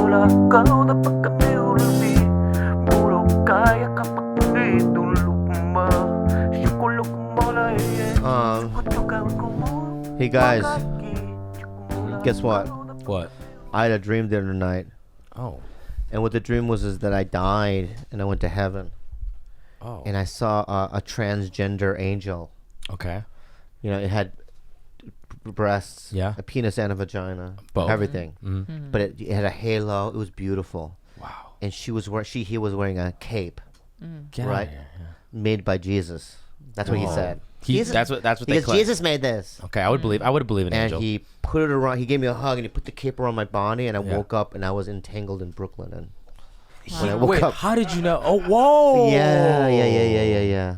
Hey guys, guess what? What? I had a dream the other night. Oh. And what the dream was is that I died and I went to heaven. Oh. And I saw a transgender angel. Okay. You know, it had breasts, Yeah. a penis and a vagina, Both. everything. Mm-hmm. But it had a halo. It was beautiful. Wow. And he was wearing a cape, Get right? outta here, yeah. made by Jesus. That's what he Whoa. said. That's what they Because claim. Jesus made this. Okay, I would believe an And angel. he put it around. He gave me a hug and he put the cape around my body. And I Yeah. woke up and I was entangled in Brooklyn. And when I woke Wait, up, how did you know? Oh, whoa. yeah.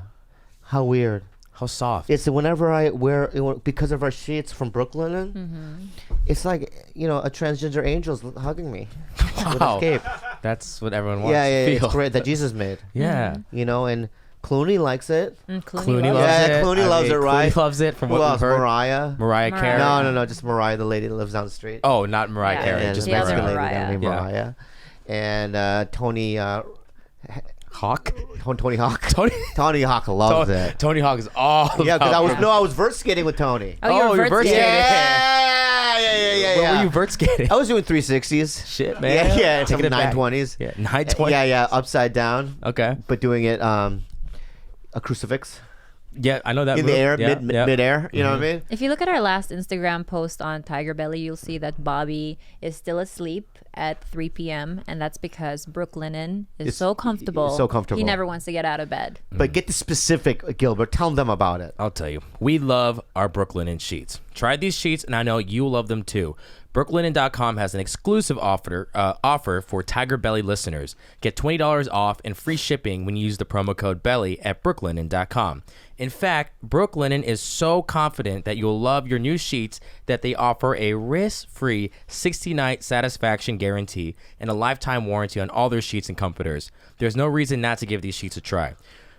How weird. How soft. It's whenever I wear, because of our sheets from Brooklyn, it's like, a transgender angel's hugging me with a cape. That's what everyone wants Yeah, to feel. it's great that Jesus made. Yeah. And Clooney likes it. Clooney loves loves it. it. Clooney loves it, right? Clooney loves it from Who what else? we've heard. Mariah Carey. No, just Mariah, the lady that lives down the street. Oh, not Mariah Carey. Yeah, Just the Mariah. Mexican lady Mariah. named Yeah. Mariah. And Tony Hawk. Tony Hawk. Tony. Tony Hawk loves it. Tony Hawk is all Yeah, because about I was vert skating with Tony. Oh, you're vert skating. Yeah. Where were you vert skating? I was doing 360s. Shit, man. Yeah, Taking some it back. 920s. Yeah, 920. Yeah, upside down. Okay. But doing it a crucifix Yeah, I know that in the move. air, Yeah, mid-air. You know what I mean? If you look at our last Instagram post on TigerBelly, you'll see that Bobby is still asleep at 3 p.m. and that's because Brooklinen is It's so comfortable. so comfortable. He never wants to get out of bed. But get the specific, Gilbert. Tell them about it. I'll tell you. We love our Brooklinen sheets. Tried these sheets, and I know you'll love them too. Brooklinen.com has an exclusive offer for TigerBelly listeners. Get $20 off and free shipping when you use the promo code BELLY at brooklinen.com. In fact, Brooklinen is so confident that you'll love your new sheets that they offer a risk-free 60-night satisfaction guarantee and a lifetime warranty on all their sheets and comforters. There's no reason not to give these sheets a try.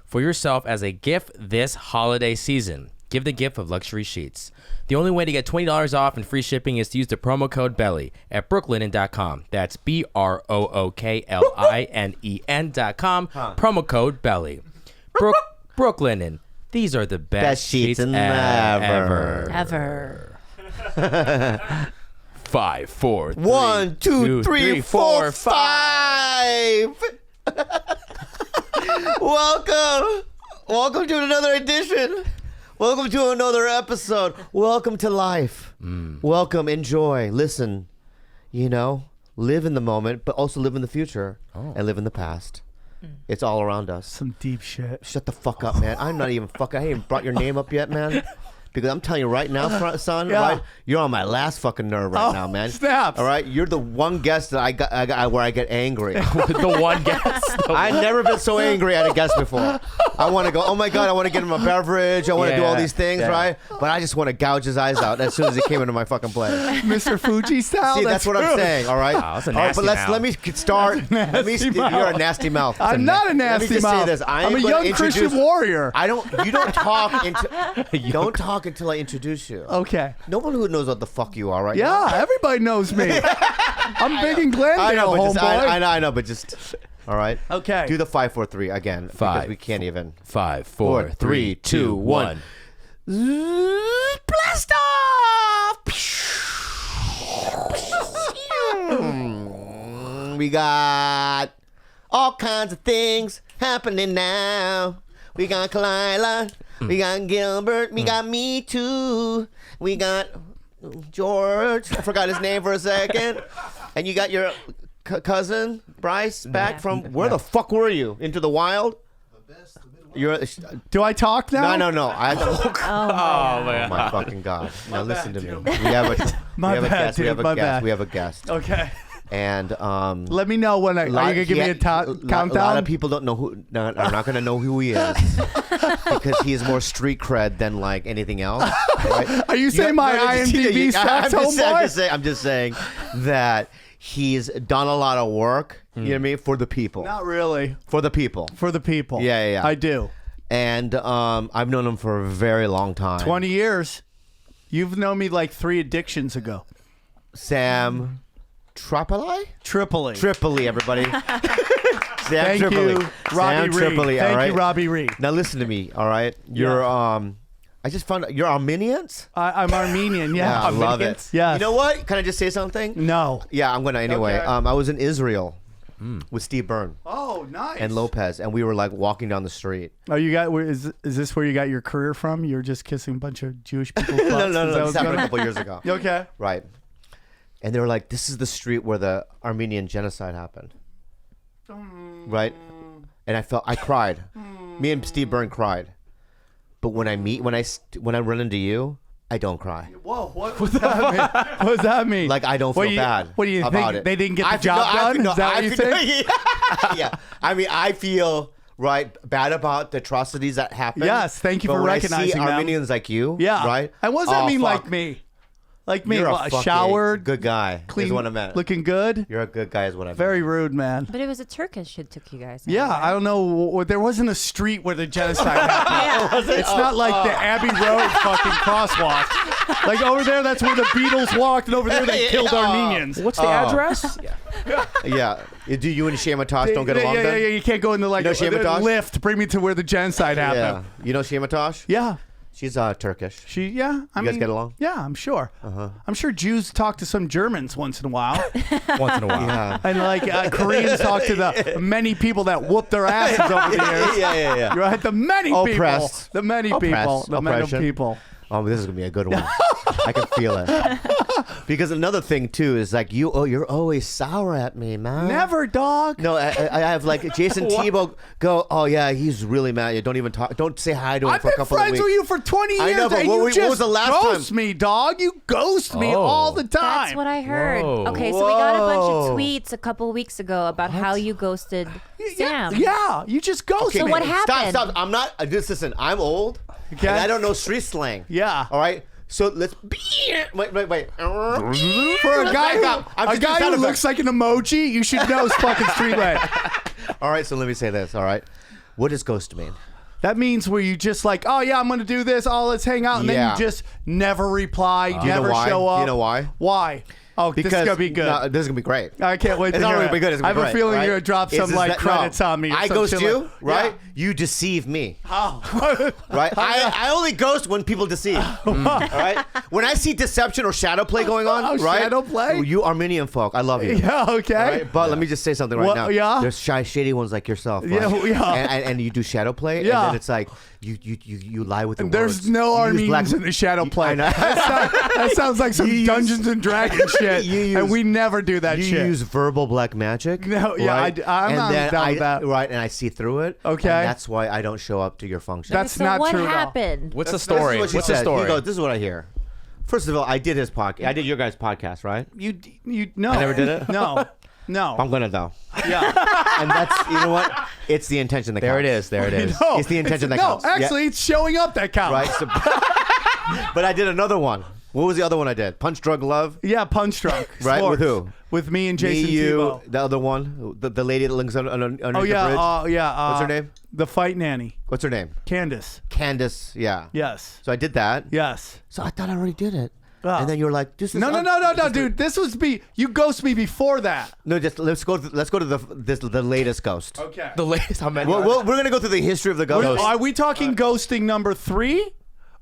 For yourself as a gift this holiday season, give the gift of luxury sheets. The only way to get $20 off and free shipping is to use the promo code BELLY at brooklinen.com. That's BROOKLINEN.com. Promo code BELLY. Brooklinen. These are the best sheets ever. Ever. 5, 4, 3, 1, 2, 3, 4, 5. 5. Welcome to another edition. Welcome to another episode. Welcome to life. Welcome, enjoy, listen. Live in the moment, but also live in the future and live in the past. It's all around us. Some deep shit. Shut the fuck up, man. I'm not even fucking. I ain't even brought your name up yet, man. Because I'm telling you right now, son, Yeah. right? You're on my last fucking nerve right now, man. Snaps. All right, you're the one guest that I got where I get angry. The one guest. I've never been so angry at a guest before. I want to go, oh my God, I want to get him a beverage. I want to do all these things, right? But I just want to gouge his eyes out as soon as he came into my fucking place. Mr. Fuji style. See, that's what I'm saying, all right? Wow, that's a All right, nasty but mouth. let me start. You're a nasty mouth. I'm not a nasty Let me just mouth. say this. I'm a young Christian warrior. You don't talk don't talk until I introduce you. Okay. No one who knows what the fuck you are right Yeah, now. everybody knows me. I'm big in Glendale, homeboy. I know, but just all right. Okay. Do the 5, 4, 3 again. 5, because we can't even. 5, 4, 3, 2, 1. Blast off! We got all kinds of things happening now. We got Khalyla, we got Gilbert, we got me too. We got George, I forgot his name for a second. And you got your cousin, Bryce, back from, where the fuck were you? Into the wild? You're, Do I talk now? no. I don't. Oh, man. My fucking God. Now listen to me. We have a guest. We have a guest. Okay. And Let me know when are you gonna give me a countdown? A lot of people don't know who. Are not gonna know who he is because he has more street cred than like anything else. Right? Are you saying my IMDb sucks, homeboy? I'm just saying that he's done a lot of work. You know what I mean, for the people. Not really. For the people. For the people. Yeah. I do. And I've known him for a very long time. 20 years. You've known me like 3 addictions ago. Sam, Tripoli? Tripoli. Everybody. Thank Tripoli. you, Robbie Reed. Tripoli, all Thank right? you, Robbie Reed. Now listen to me, all right? You're I just found out you're Armenians? I'm Armenian. Yeah, I love it. Armenians. Yes. You know what? Can I just say something? No. Yeah, I'm gonna anyway. Okay. I was in Israel with Steve Byrne Oh, nice. and Lopez, and we were like walking down the street. Oh, you got? Is this where you got your career from? You're just kissing a bunch of Jewish people? No. This happened a couple years ago. Okay. Right. And they were like, "This is the street where the Armenian genocide happened." Right. And I cried. Me and Steve Byrne cried. But when I run into you, I don't cry. Whoa, what does that mean? What does that mean? Like I don't feel bad. What do you about think? it. They didn't get the job done? Is that what you think? Yeah. I mean, I feel bad about the atrocities that happened. Yes, thank you but for when recognizing I see them. Armenians like you, Yeah. right? And what does that mean, fuck. like me? Like me, You're a what, fucking showered, good guy. clean, Is what I meant. looking good. You're a good guy, is what I meant. Very rude, man. But it was a Turkish who took you guys. Yeah, I don't know. There wasn't a street where the genocide happened. Yeah. It's not like the Abbey Road fucking crosswalk. Like over there, that's where the Beatles walked, and over there they killed Armenians. What's the address? Yeah. Do you and Shema Tosh don't get along yeah, then? yeah, you can't go into like You know Shema Tosh? lift. Bring me to where the genocide Yeah. happened. You know Shema Tosh? Yeah. She's Turkish. I You guys mean, get along? Yeah, I'm sure. I'm sure Jews talk to some Germans once in a while, Once in a while. Yeah. and like Koreans talk to the many people that whoop their asses over the years. Yeah. Right, the many Oppressed. people, the many Oppressed. people, the many Oppression. people. Oh, this is gonna be a good one. I can feel it. Because another thing too is like you're always sour at me, man. Never, dog. No, I have like Jason Tebow go. Oh yeah, he's really mad. You don't even talk. Don't say hi to him I've for a been couple of friends weeks. with you for 20 years, I know, but and what you was just the last ghost time? me, dog. You ghost me Oh. all the time. That's what I heard. Whoa. Okay, so we got a bunch Whoa. of tweets a couple weeks ago about how you ghosted Sam. Yeah, you just ghost So me. what happened? Stop. I'm not. Listen, I'm old. Okay. And I don't know street slang. Yeah. All right. So let's. Wait. For a guy who looks like an emoji, you should know fucking street leg. All right. So let me say this. All right. What does ghost mean? That means where you just like, oh yeah, I'm gonna do this. Oh, let's hang out, and then Yeah. you just never reply, you know never why? show up. You know why? Why? Oh, this is gonna be good. No, this is gonna be great. I can't wait It's to not hear gonna it. be good. It's I gonna have be a feeling right? you're gonna drop It's some just like that- credits no, on me. Or I some ghost shit you, like- right? You deceive me, How? right? I only ghost when people deceive. All right. When I see deception or shadow play going on, Oh, right? shadow play? You Armenian folk, I love you. Yeah. Okay. All right? But let me just say something right What- now. yeah? There's shy, shady ones like yourself. Right? Yeah, yeah. And you do shadow play, Yeah. and then it's like you lie with your There's words. no You use Armenians in the shadow play. I know. That sounds like some You use- Dungeons and Dragons shit, You use- and we never do that You shit. use verbal black magic. No, yeah, right? I'm and not then down with that. Right, and I see through it. Okay. And that's why I don't show up to your function. That's So not what true at all. happened? What's the This is story? what she What's the said. story? He goes, this is what I hear. First of all, I did his podcast. I did your guys' podcast, right? You no. I never did it? No. I'm gonna though. Yeah. And that's, you know what? It's the intention that There counts. it is. There it is. No, It's the intention that no, counts. Yeah. actually, it's showing up that counts. Right? So, but I did another one. What was the other one I did? Punch, Drug, Love? Yeah, Punch Drunk. Right, Sports. with who? With me and Jason Me, you, Tebow. the other one, the lady that links under Oh the bridge. yeah. What's her name? The Fight Nanny, What's her name? Candace. Candace, yeah. Yes. So I did that. Yes. So I thought I already did it. Oh. And then you were like, this is No, dude. This was you ghost me before that. No, just let's go to the latest ghost. Okay. The latest. How many? We're gonna go through the history of the ghost. Are we talking ghosting number 3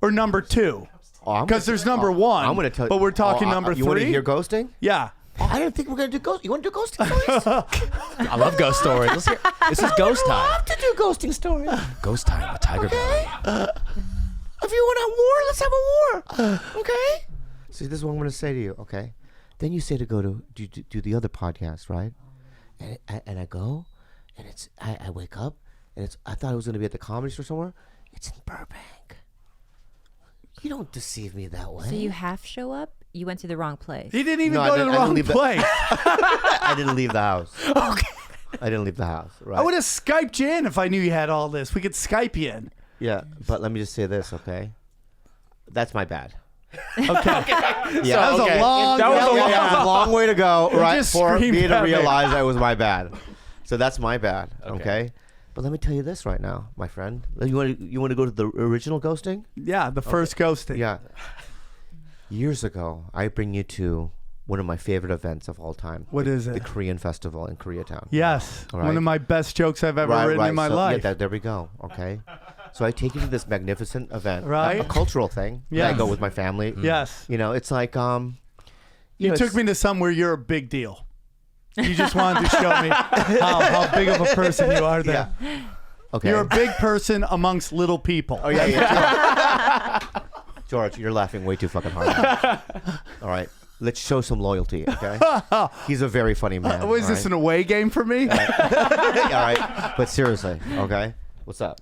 or number 2? Because there's number 1. I'm gonna tell you. But we're talking number 3. You want to hear ghosting? Yeah. I didn't think we're gonna do ghost. You want to do ghosting stories? I love ghost stories. Let's hear. This is ghost I time. love to do ghosting stories. Ghost time with TigerBelly. If you want to have war, let's have a war. Okay. See, this is what I'm gonna say to you. Okay. Then you say to go to do the other podcast, right? And I go, and it's I wake up, and it's I thought it was gonna be at the Comedy Store somewhere. It's in Burbank. You don't deceive me that way. So you half show up? You went to the wrong place. He didn't even No, I go to didn't- the I wrong didn't leave place. I didn't leave the house. Okay. I didn't leave the house. Right. I would have Skyped you in if I knew you had all this. We could Skype you in. Yeah, but let me just say this, okay? That's my bad. Okay. Yeah, That was a long. That was a long- that was a long way to go, right? just For screamed me to at me. realize that was my bad. So that's my bad, okay? But let me tell you this right now, my friend. You want to go to the original ghosting? Yeah, the first ghosting. Yeah. Years ago, I bring you to one of my favorite events of all time. What is it? The Korean festival in Koreatown. Yes. All right. One of my best jokes I've ever written in my life. Yeah, there we go. Okay. So I take you to this magnificent event. Right. A cultural thing. Yes. I go with my family. Yes. You know, it's like You took me to somewhere you're a big deal. You just wanted to show me how big of a person you are there. Yeah. Okay. You're a big person amongst little people. Oh yeah. George, you're laughing way too fucking hard. All right. Let's show some loyalty, okay? He's a very funny man. Was this an away game for me? All right. But seriously, okay? What's up?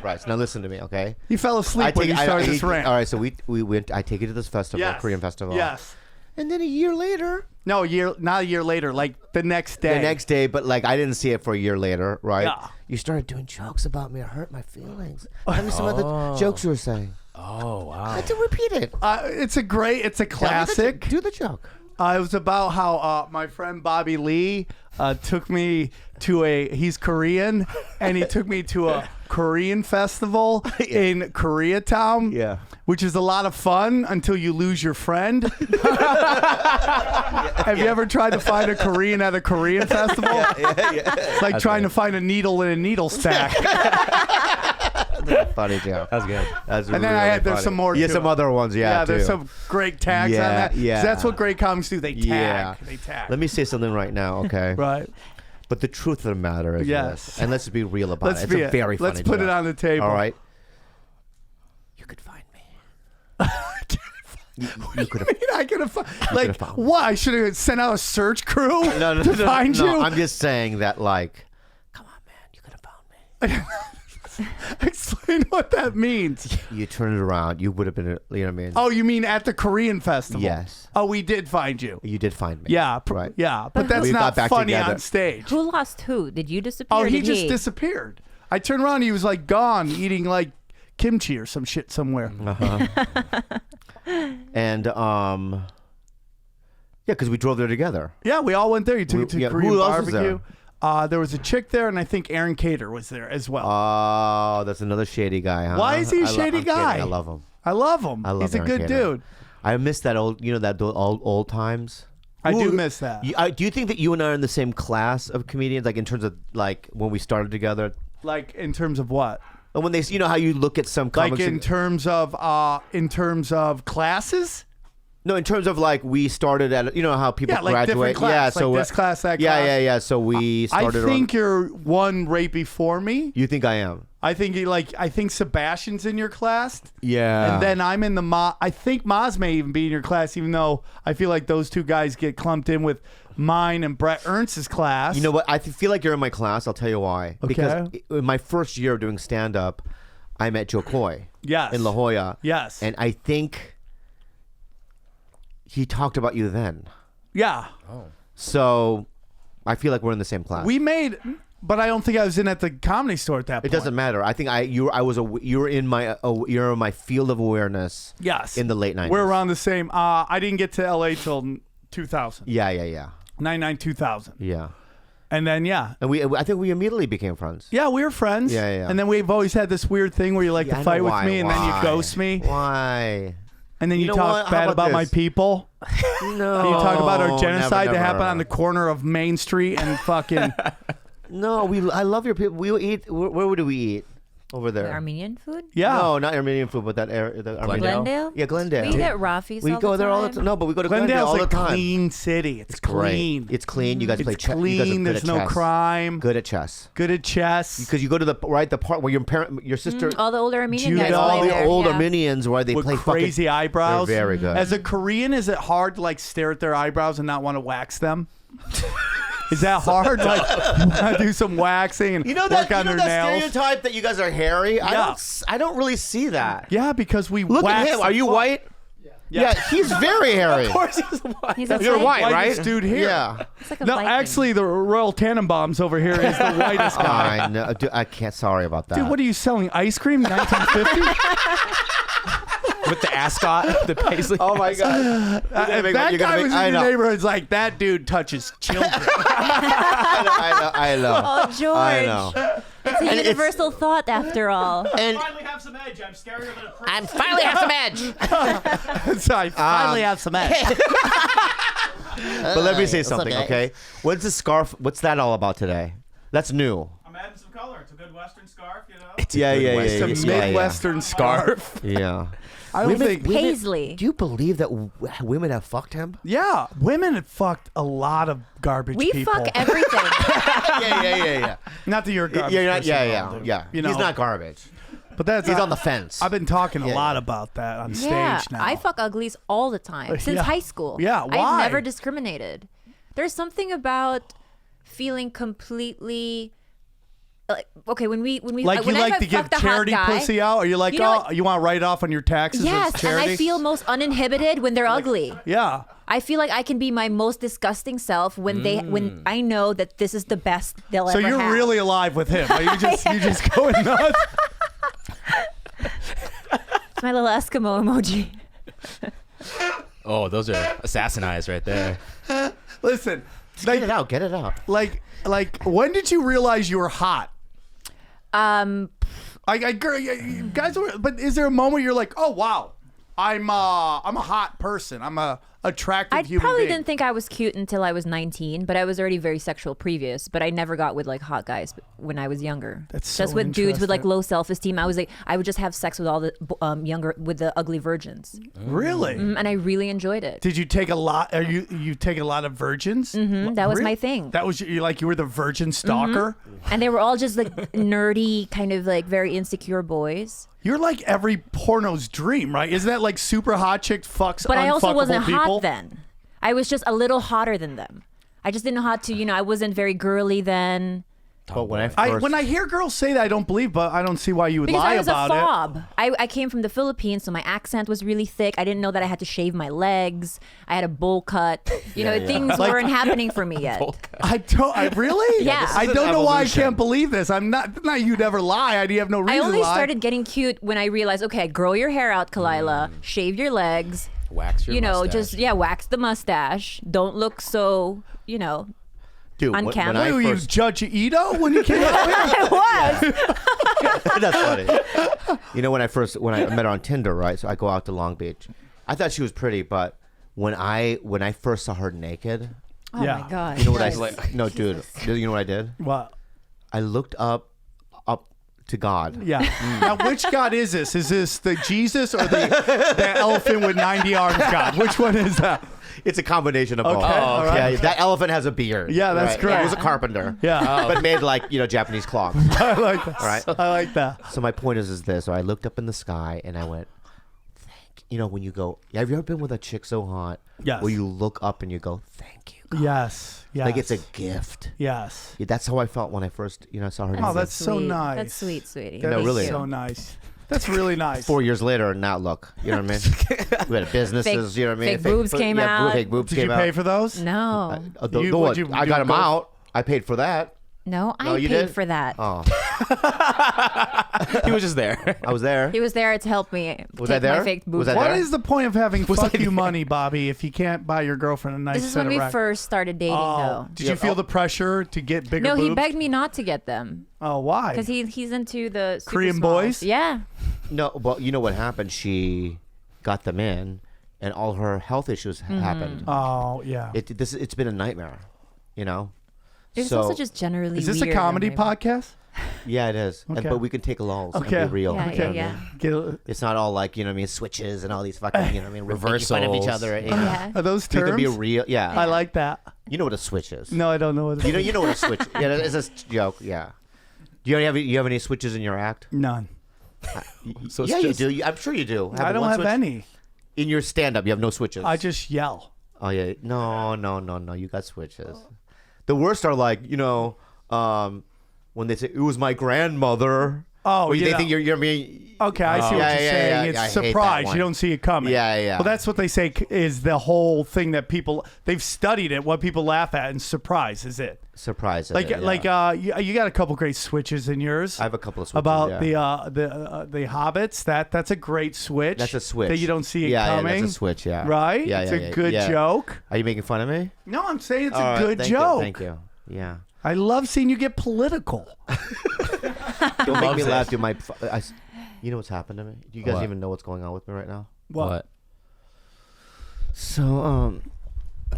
Right. Now listen to me, okay? You fell asleep when you started this rant. All right, so we went. I take you to this festival, Yes. Korean festival. Yes. And then a year later. No, not a year later, like the next day. The next day, but like I didn't see it for a year later, right? Yeah. You started doing jokes about me. It hurt my feelings. Tell me some of the jokes you were saying. Oh, wow. I had to repeat it. It's a classic. Do the joke. It was about how my friend Bobby Lee took me to he's Korean, and he took me to a Korean festival in Koreatown. Yeah. Which is a lot of fun until you lose your friend. Have you ever tried to find a Korean at a Korean festival? Yeah. It's like trying to find a needle in a needle stack. Funny joke. That's good. That's And then really there's funny. some more. Yeah, to some it. other ones. Yeah, There's too. some great tags on Yeah, that. 'Cause yeah. that's what great comics do. They tag. Yeah. They tag. Let me say something right now, okay? Right. But the truth of the matter is Yes. this, and let's be real about Let's it. be It's a very funny Let's put joke. it on the table. All right. You could find me. You could have. I could have could've found me. what? I should have sent out a search crew to find you. I'm just saying that, like, come on, man, you could have found me. Explain what that means. You turn it around, you would have been, you know what I mean? Oh, you mean at the Korean festival? Yes. Oh, we did find you. You did find me. Yeah, right. Yeah, but that's We got not back funny together. on stage. Who lost who? Did you disappear? Oh, or he did just disappeared. I turned around, he was like gone, eating like kimchi or some shit somewhere. And yeah, because we drove there together. Yeah, we all went there. You took it to yeah, Korean who else was barbecue. There was a chick there, and I think Aaron Cater was there as well. Oh, that's another shady guy, huh? Why is he a shady I'm guy? kidding. I love him. I love him. I love He's a Aaron good Cater. dude. I miss that old, you know, that old times. I do Who- miss that. Do you think that you and I are in the same class of comedians, like in terms of like when we started together? Like in terms of what? And when they, you know, how you look at some comics. Like in terms of classes? No, in terms of like we started at, you know how people Yeah, like graduate. different class, Yeah, like so this class, that yeah, class. yeah. So we started. I think you're one right before me. You think I am? I think I think Sebastian's in your class. Yeah. And then I'm in the I think Maz may even be in your class, even though I feel like those two guys get clumped in with mine and Brett Ernst's class. You know what? I feel like you're in my class. I'll tell you why. Okay. Because in my first year of doing stand up, I met Joe Coy. Yes. In La Jolla. Yes. And I think he talked about you then. Yeah. So I feel like we're in the same class. But I don't think I was in at the Comedy Store at that point. It doesn't matter. I think you were in my field of awareness. Yes. In the late 90s. We're around the same. I didn't get to LA till 2000. Yeah. 99, 2000. Yeah. And then, yeah. And I think we immediately became friends. Yeah, we were friends. Yeah. And then we've always had this weird thing where you like Yeah, to I fight know with why. me and then you Why? ghost me. Why? And then you know talk what? How bad about about my this? people. No. And you talk about our genocide never. that happened on the corner of Main Street and fucking. No, I love your people. We will eat. Where do we eat? Over there. Armenian food? Yeah. No, not Armenian food, but the Armenian. Glendale? Yeah, Glendale. We eat at Rafi's We all go the there all the time. time. No, but we go to Glendale Glendale's all the a time. clean city. It's Great. clean. It's clean. You guys play It's chess. You guys are clean. good There's at no chess. crime. Good at chess. Good at chess. Because you go to the part where your sister, All the older Armenian Judah, guys all play the there, old yeah. Armenians where they with play crazy fucking, eyebrows. They're very good. As a Korean, is it hard to like stare at their eyebrows and not want to wax them? Is that hard? Like, want to do some waxing and work on their nails? stereotype that you guys are hairy? Yeah. I don't really see that. Yeah, because we Look wax at him. the Are you fuck- white? Yeah, he's very hairy. Of course he's white. He's a You're white, Viking. right? Whitest dude here. Yeah. It's like a No, Viking. actually, the Royal Tannenbaums over here is the whitest guy. I know. Dude, I can't. Sorry about that. Dude, what are you selling? Ice cream? 1950? With the ascot, the paisley. Oh my god. If that guy was in your neighborhood, it's like, that dude touches children. I know. Oh, George. I know. It's a universal thought after all. And Finally have some edge. edge. I'm scarier than a prince. I'm finally have some edge. So I finally have some edge. But let me say That's something, okay. okay? What's the scarf? What's that all about today? That's new. I'm adding some color. It's a good Western scarf, you know. It's a Midwestern scarf. Yeah. I don't think. Paisley. Do you believe that women have fucked him? Yeah, women have fucked a lot of garbage We people. fuck everything. Yeah. Not that you're a garbage. Yeah, you're not, person, yeah. You know, He's not garbage. But that's He's on the fence. I've been talking a lot about that on Yeah, stage now. I fuck uglies all the time since Yeah. high school. Yeah, why? I've never discriminated. There's something about feeling completely like okay when we like you when like I've to give fucked a hot charity guy, pussy out, or you're like, you know oh, what? you want to write off on your taxes Yes, as and charity? I feel most uninhibited when they're ugly. Yeah. I feel like I can be my most disgusting self when when I know that this is the best they'll So ever you're have. really alive with him. Like, you just going nuts. It's my little Eskimo emoji. Oh, those are assassinized right there. Listen, Get it out. Get it out. like when did you realize you were hot? Guys, but is there a moment you're like, oh wow, I'm a hot person. I'm a attractive I human probably being. didn't think I was cute until I was 19, but I was already very sexual previous. But I never got with like hot guys when I was younger. That's just so with dudes with like interesting. low self-esteem. I was like, I would just have sex with all the with the ugly virgins, Really? and I really enjoyed it. Did you take a lot? Are you take a lot of virgins? That was Really? my thing. That was you like you were the virgin stalker. And they were all just like nerdy, kind of like very insecure boys. You're like every porno's dream, right? Isn't that like super hot chick fucks But I also unfuckable wasn't people? hot then. I was just a little hotter than them. I just didn't know how to, I wasn't very girly then. But when I first, When I hear girls say that, I don't believe, but I don't see why you would Because lie I was about a it. fob. I came from the Philippines, so my accent was really thick. I didn't know that I had to shave my legs. I had a bowl cut. Things Like- weren't happening for me yet. I really? Yeah. This is I an don't know why I evolution. can't believe this. I'm not you'd ever lie. You have no reason I only to lie. started getting cute when I realized, okay, grow your hair out, Khalyla. Shave your legs. Wax your mustache. Wax the mustache. Don't look so, dude, on when camera. I Who were you, first, Judge Ito, when you came out here? I was. that's funny. When I met her on Tinder, right? So I go out to Long Beach. I thought she was pretty, but when I first saw her naked, Oh Yeah. my God. you know what I Yes. no, dude, you know what I did? What? I looked up to God. Yeah. Now, which God is this? Is this the Jesus or the elephant with 90 arms God? Which one is that? It's a combination of both. Okay, all right. Yeah, that elephant has a beard. Yeah, that's right? correct. He was a carpenter. Yeah. But made like, Japanese clock. I like that. All right. I like that. So my point is this. So I looked up in the sky and I went, when you go, have you ever been with a chick so hot? Yes. Where you look up and you go, thank you, God. Yes. Yes. Like it's a gift. Yes. Yeah, that's how I felt when I first, saw her. Oh, naked. that's so Sweet. nice. That's sweet, sweetie. That No, is really. so nice. That's really nice. 4 years later, now look. You know what I mean? We had businesses, Fake- you know what I mean? fake boobs came out. Fake boobs Did came you out. pay for those? No. What'd you I do, got them go- out. I paid for that. No, I No, you paid did? for that. Oh, He was just there. I was there. He was there to help me Was take I there? my fake boobs Was I out. What there? is the point of having Was fuck I you there? money, Bobby, if you can't buy your girlfriend a nice This is set when of we records? first started dating, though. Did you feel the pressure to get bigger No, boobs? he begged me not to get them Oh, why? because he's into the super Korean smalls. boys? Yeah. No, well, you know what happened? She got them in, and all her health issues happened. Oh, yeah. It's been a nightmare, It's So- also just generally Is this a weird comedy and maybe- podcast? Yeah, it is. Okay. But we can take lulls Okay. and be real. Yeah, you know yeah, what I yeah. mean? Get a- It's not all like, switches and all these fucking, we're making fun of each Reversals. other. Yeah. Are those We terms? can be real. Yeah. I like that. You know what a switch is. No, I don't know what it is. You know what a switch. Yeah, it's a joke. Yeah. Do you have any switches in your act? None. So it's Yeah, just- you do. I'm sure you do. I don't one have switch? any. In your stand-up, you have no switches. I just yell. Oh yeah. No. You got switches. The worst are like, when they say it was my grandmother. Oh, Or you they know. think you're being. Okay, I see what Yeah, you're yeah, saying. yeah, It's I hate that surprise. one. You don't see it coming. Yeah. Well, that's what they say is the whole thing that they've studied it. What people laugh at, and surprise is it. Surprise. Like, you got a couple great switches in yours. I have a couple of switches. about yeah. the hobbits. That's a great switch. That's a switch. that you don't see it Yeah, coming. that's a switch. Yeah. Right? Yeah, it's yeah, a yeah, good yeah. joke. Are you making fun of me? No, I'm saying it's All a right, good thank joke. You, thank you. Yeah. I love seeing you get political. Don't make me Loves it. laugh. You know what's happened to me? Do you guys What? even know what's going on with me right now? What? So, a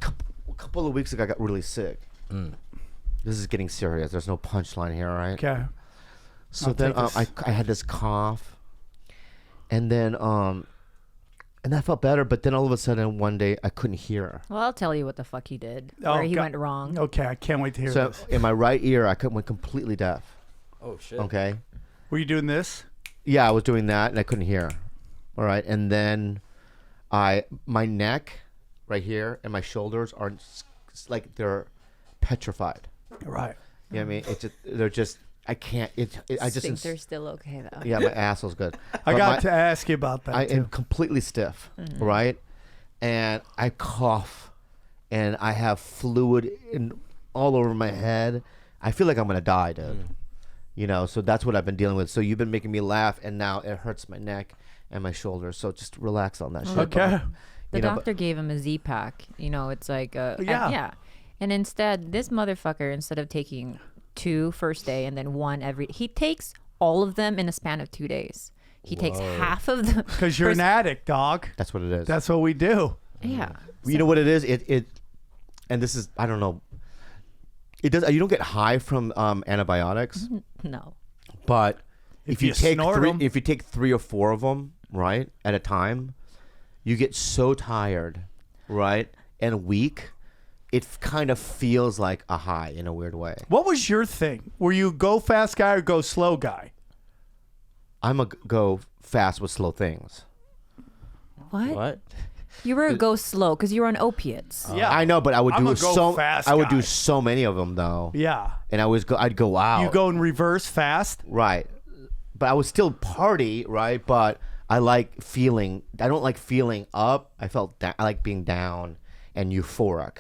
couple of weeks ago, I got really sick. This is getting serious. There's no punchline here, right? Okay. So I'll then take this. I had this cough, and then and that felt better. But then all of a sudden, one day, I couldn't hear. Well, I'll tell you what the fuck he did. Oh, Where he God. went wrong. Okay, I can't wait to hear So this. in my right ear, I went completely deaf. Oh shit. Okay. Were you doing this? Yeah, I was doing that, and I couldn't hear. All right, and then my neck, right here, and my shoulders are like they're petrified. Right. You know what I mean? It's just, they're just. I can't. I just. Think they're still okay though. Yeah, my asshole's good. I But got to ask you about that I too. am completely stiff, right? And I cough, and I have fluid all over my head. I feel like I'm gonna die, dude. You know, so that's what I've been dealing with. So you've been making me laugh, and now it hurts my neck and my shoulders. So just relax on that shit. Okay. The You know, doctor gave him a Z-Pack. You know, it's like Yeah. And instead, this motherfucker, instead of taking 2 first day and then 1 he takes all of them in a span of 2 days. He takes half of them. Because you're an addict, dog. That's what it is. That's what we do. Yeah. You know what it is? And this is, I don't know. It does. You don't get high from antibiotics, No. but if you you take snort 'em. if you take 3 or 4 of them, right, at a time, you get so tired, right, and weak. It kind of feels like a high in a weird way. What was your thing? Were you go fast guy or go slow guy? I'm a go fast with slow things. What? What? You were a go slow because you were on opiates. Yeah. I know, but I would I'm do a go so. fast I would guy. do so many of them though, Yeah. and I'd go out. You go in reverse fast? right, but I would still party, right? But I like feeling. I don't like feeling up. I like being down and euphoric,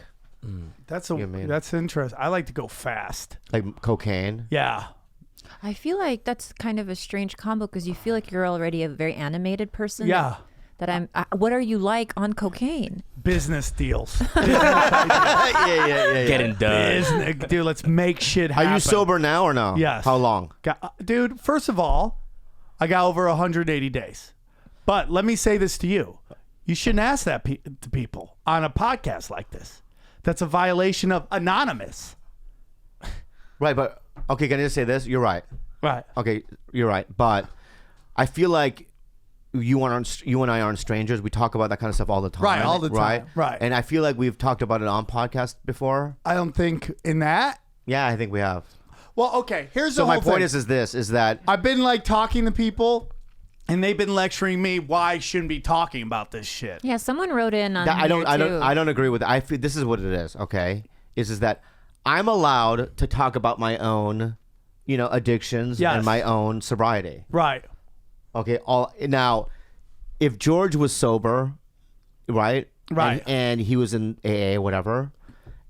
That's man. that's interesting. I like to go fast. like cocaine. Yeah. I feel like that's kind of a strange combo because you feel like you're already a very animated person. Yeah. What are you like on cocaine? Business deals. yeah. Getting done. Business, dude, let's make shit Are happen. you sober now or no? Yes. How long? Dude, first of all, I got over 180 days. But let me say this to you. You shouldn't ask that to people on a podcast like this. That's a violation of anonymous. Right, but okay. Can I just say this? You're right. Right. Okay, you're right. But I feel like you and I aren't strangers. We talk about that kind of stuff all the time. Right, all the time. Right. And I feel like we've talked about it on podcast before. I don't think in that. Yeah, I think we have. Well, okay. Here's So the my whole point thing. is that I've been like talking to people, and they've been lecturing me why I shouldn't be talking about this shit. Yeah, someone wrote in on I don't here, too. I don't agree with it. I feel this is what it is. Okay, is that I'm allowed to talk about my own, addictions Yes. and my own sobriety. Right. Okay. Now, if George was sober, right, Right. and he was in AA, whatever,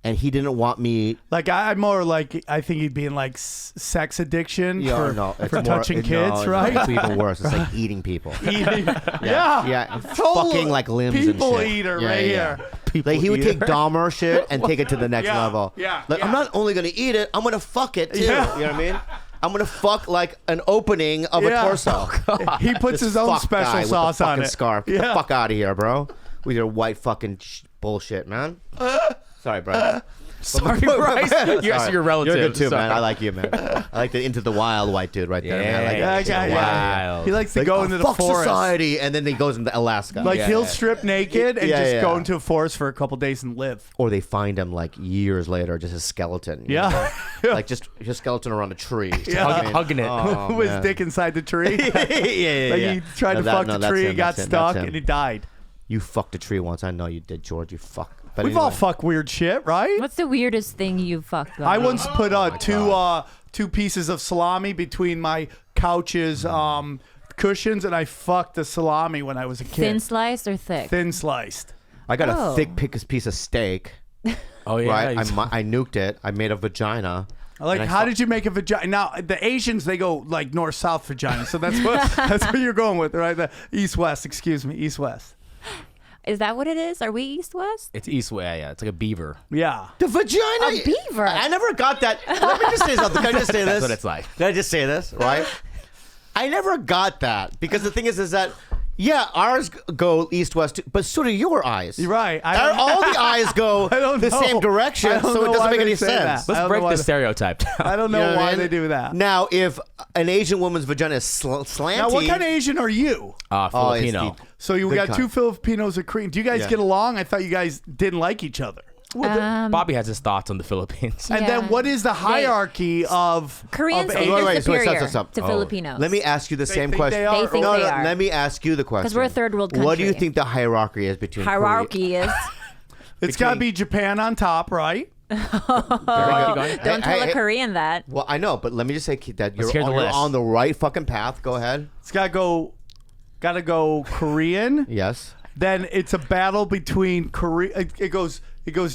and he didn't want me. Like I'm more like I think he'd be in like sex addiction Yeah, for, no, it's for more- touching no, kids, it's right? even worse. It's like eating people. Eating. Yeah. Yeah, Total fucking like limbs people and shit. eater Yeah, right yeah. here. Like he would take Dahmer shit and take it to the next Yeah, level. yeah, Like yeah. I'm not only gonna eat it, I'm gonna fuck it too. Yeah. You know what I mean? I'm gonna fuck like an opening of Yeah. a torso. He puts This his own fuck special guy with sauce the on fucking it. Scarf. Get the Yeah. fuck out of here, bro. With your white fucking bullshit, man. Sorry, bro. Sorry, Bryce. You're your relative. You're good too, Sorry. man. I like you, man. I like the into the wild white dude right there, man. I like Yeah, that. Yeah, Into the yeah. Wild. He likes to Like, go oh, into the fuck forest. society, and then he goes into Alaska. Like Yeah. he'll strip naked and Yeah, just yeah. go into a forest for a couple days and live. Or they find him like years later, just a skeleton. you know? Yeah. Like just a skeleton around a tree. Yeah. Hugging it. Oh, With his man. dick inside the tree. yeah. Like he tried to fuck the that's tree, him, got that's him, stuck, that's him. and he died. You fucked a tree once. I know you did, George. You fuck. But We've all anyway. fucked weird shit, right? What's the weirdest thing you've fucked? I Bobby? once put two pieces of salami between my couch's cushions, and I fucked the salami when I was a kid. Thin sliced or thick? Thin sliced. I got Oh. a thick piece of steak. Oh yeah. Right. you- I nuked it. I made a vagina. Like, And I how fu- did you make a vagina? Now, the Asians, they go like north-south vagina, so that's what you're going with, right? The east-west, excuse me, east-west. Is that what it is? Are we east west? It's east way. Yeah. It's like a beaver. Yeah. The vagina. A beaver. I never got that. Let me just say something. Can I just say this? That's what it's like. Can I just say this? Right. I never got that because the thing is that ours go east west, but so do your eyes. You're right. All the eyes go don't the know. same direction, I don't so it know doesn't why make they any say sense. that. I Let's don't break know the why stereotype down. I don't know You know what why I mean? they do that. Now, if an Asian woman's vagina is slanty, Now, what kind of Asian are you? Filipino. So you Good got kind. 2 Filipinos and Korean. Do you guys Yeah. get along? I thought you guys didn't like each other. Bobby has his thoughts on the Philippines. And then what is the hierarchy of Koreans of think Asian- they're wait, superior stop. to Filipinos. let me ask you the same think question. they are? They think no, they no, are. let me ask you the question. we're a third world What do you country. think the hierarchy is between Hierarchy is. It's got to be Japan on top, right? Don't tell a Korean that. Well, I know, but let me just say that Let's hear the you're list. on the right fucking path. Go ahead. It's got to go Korean. Yes. Then it's a battle between Korea. It goes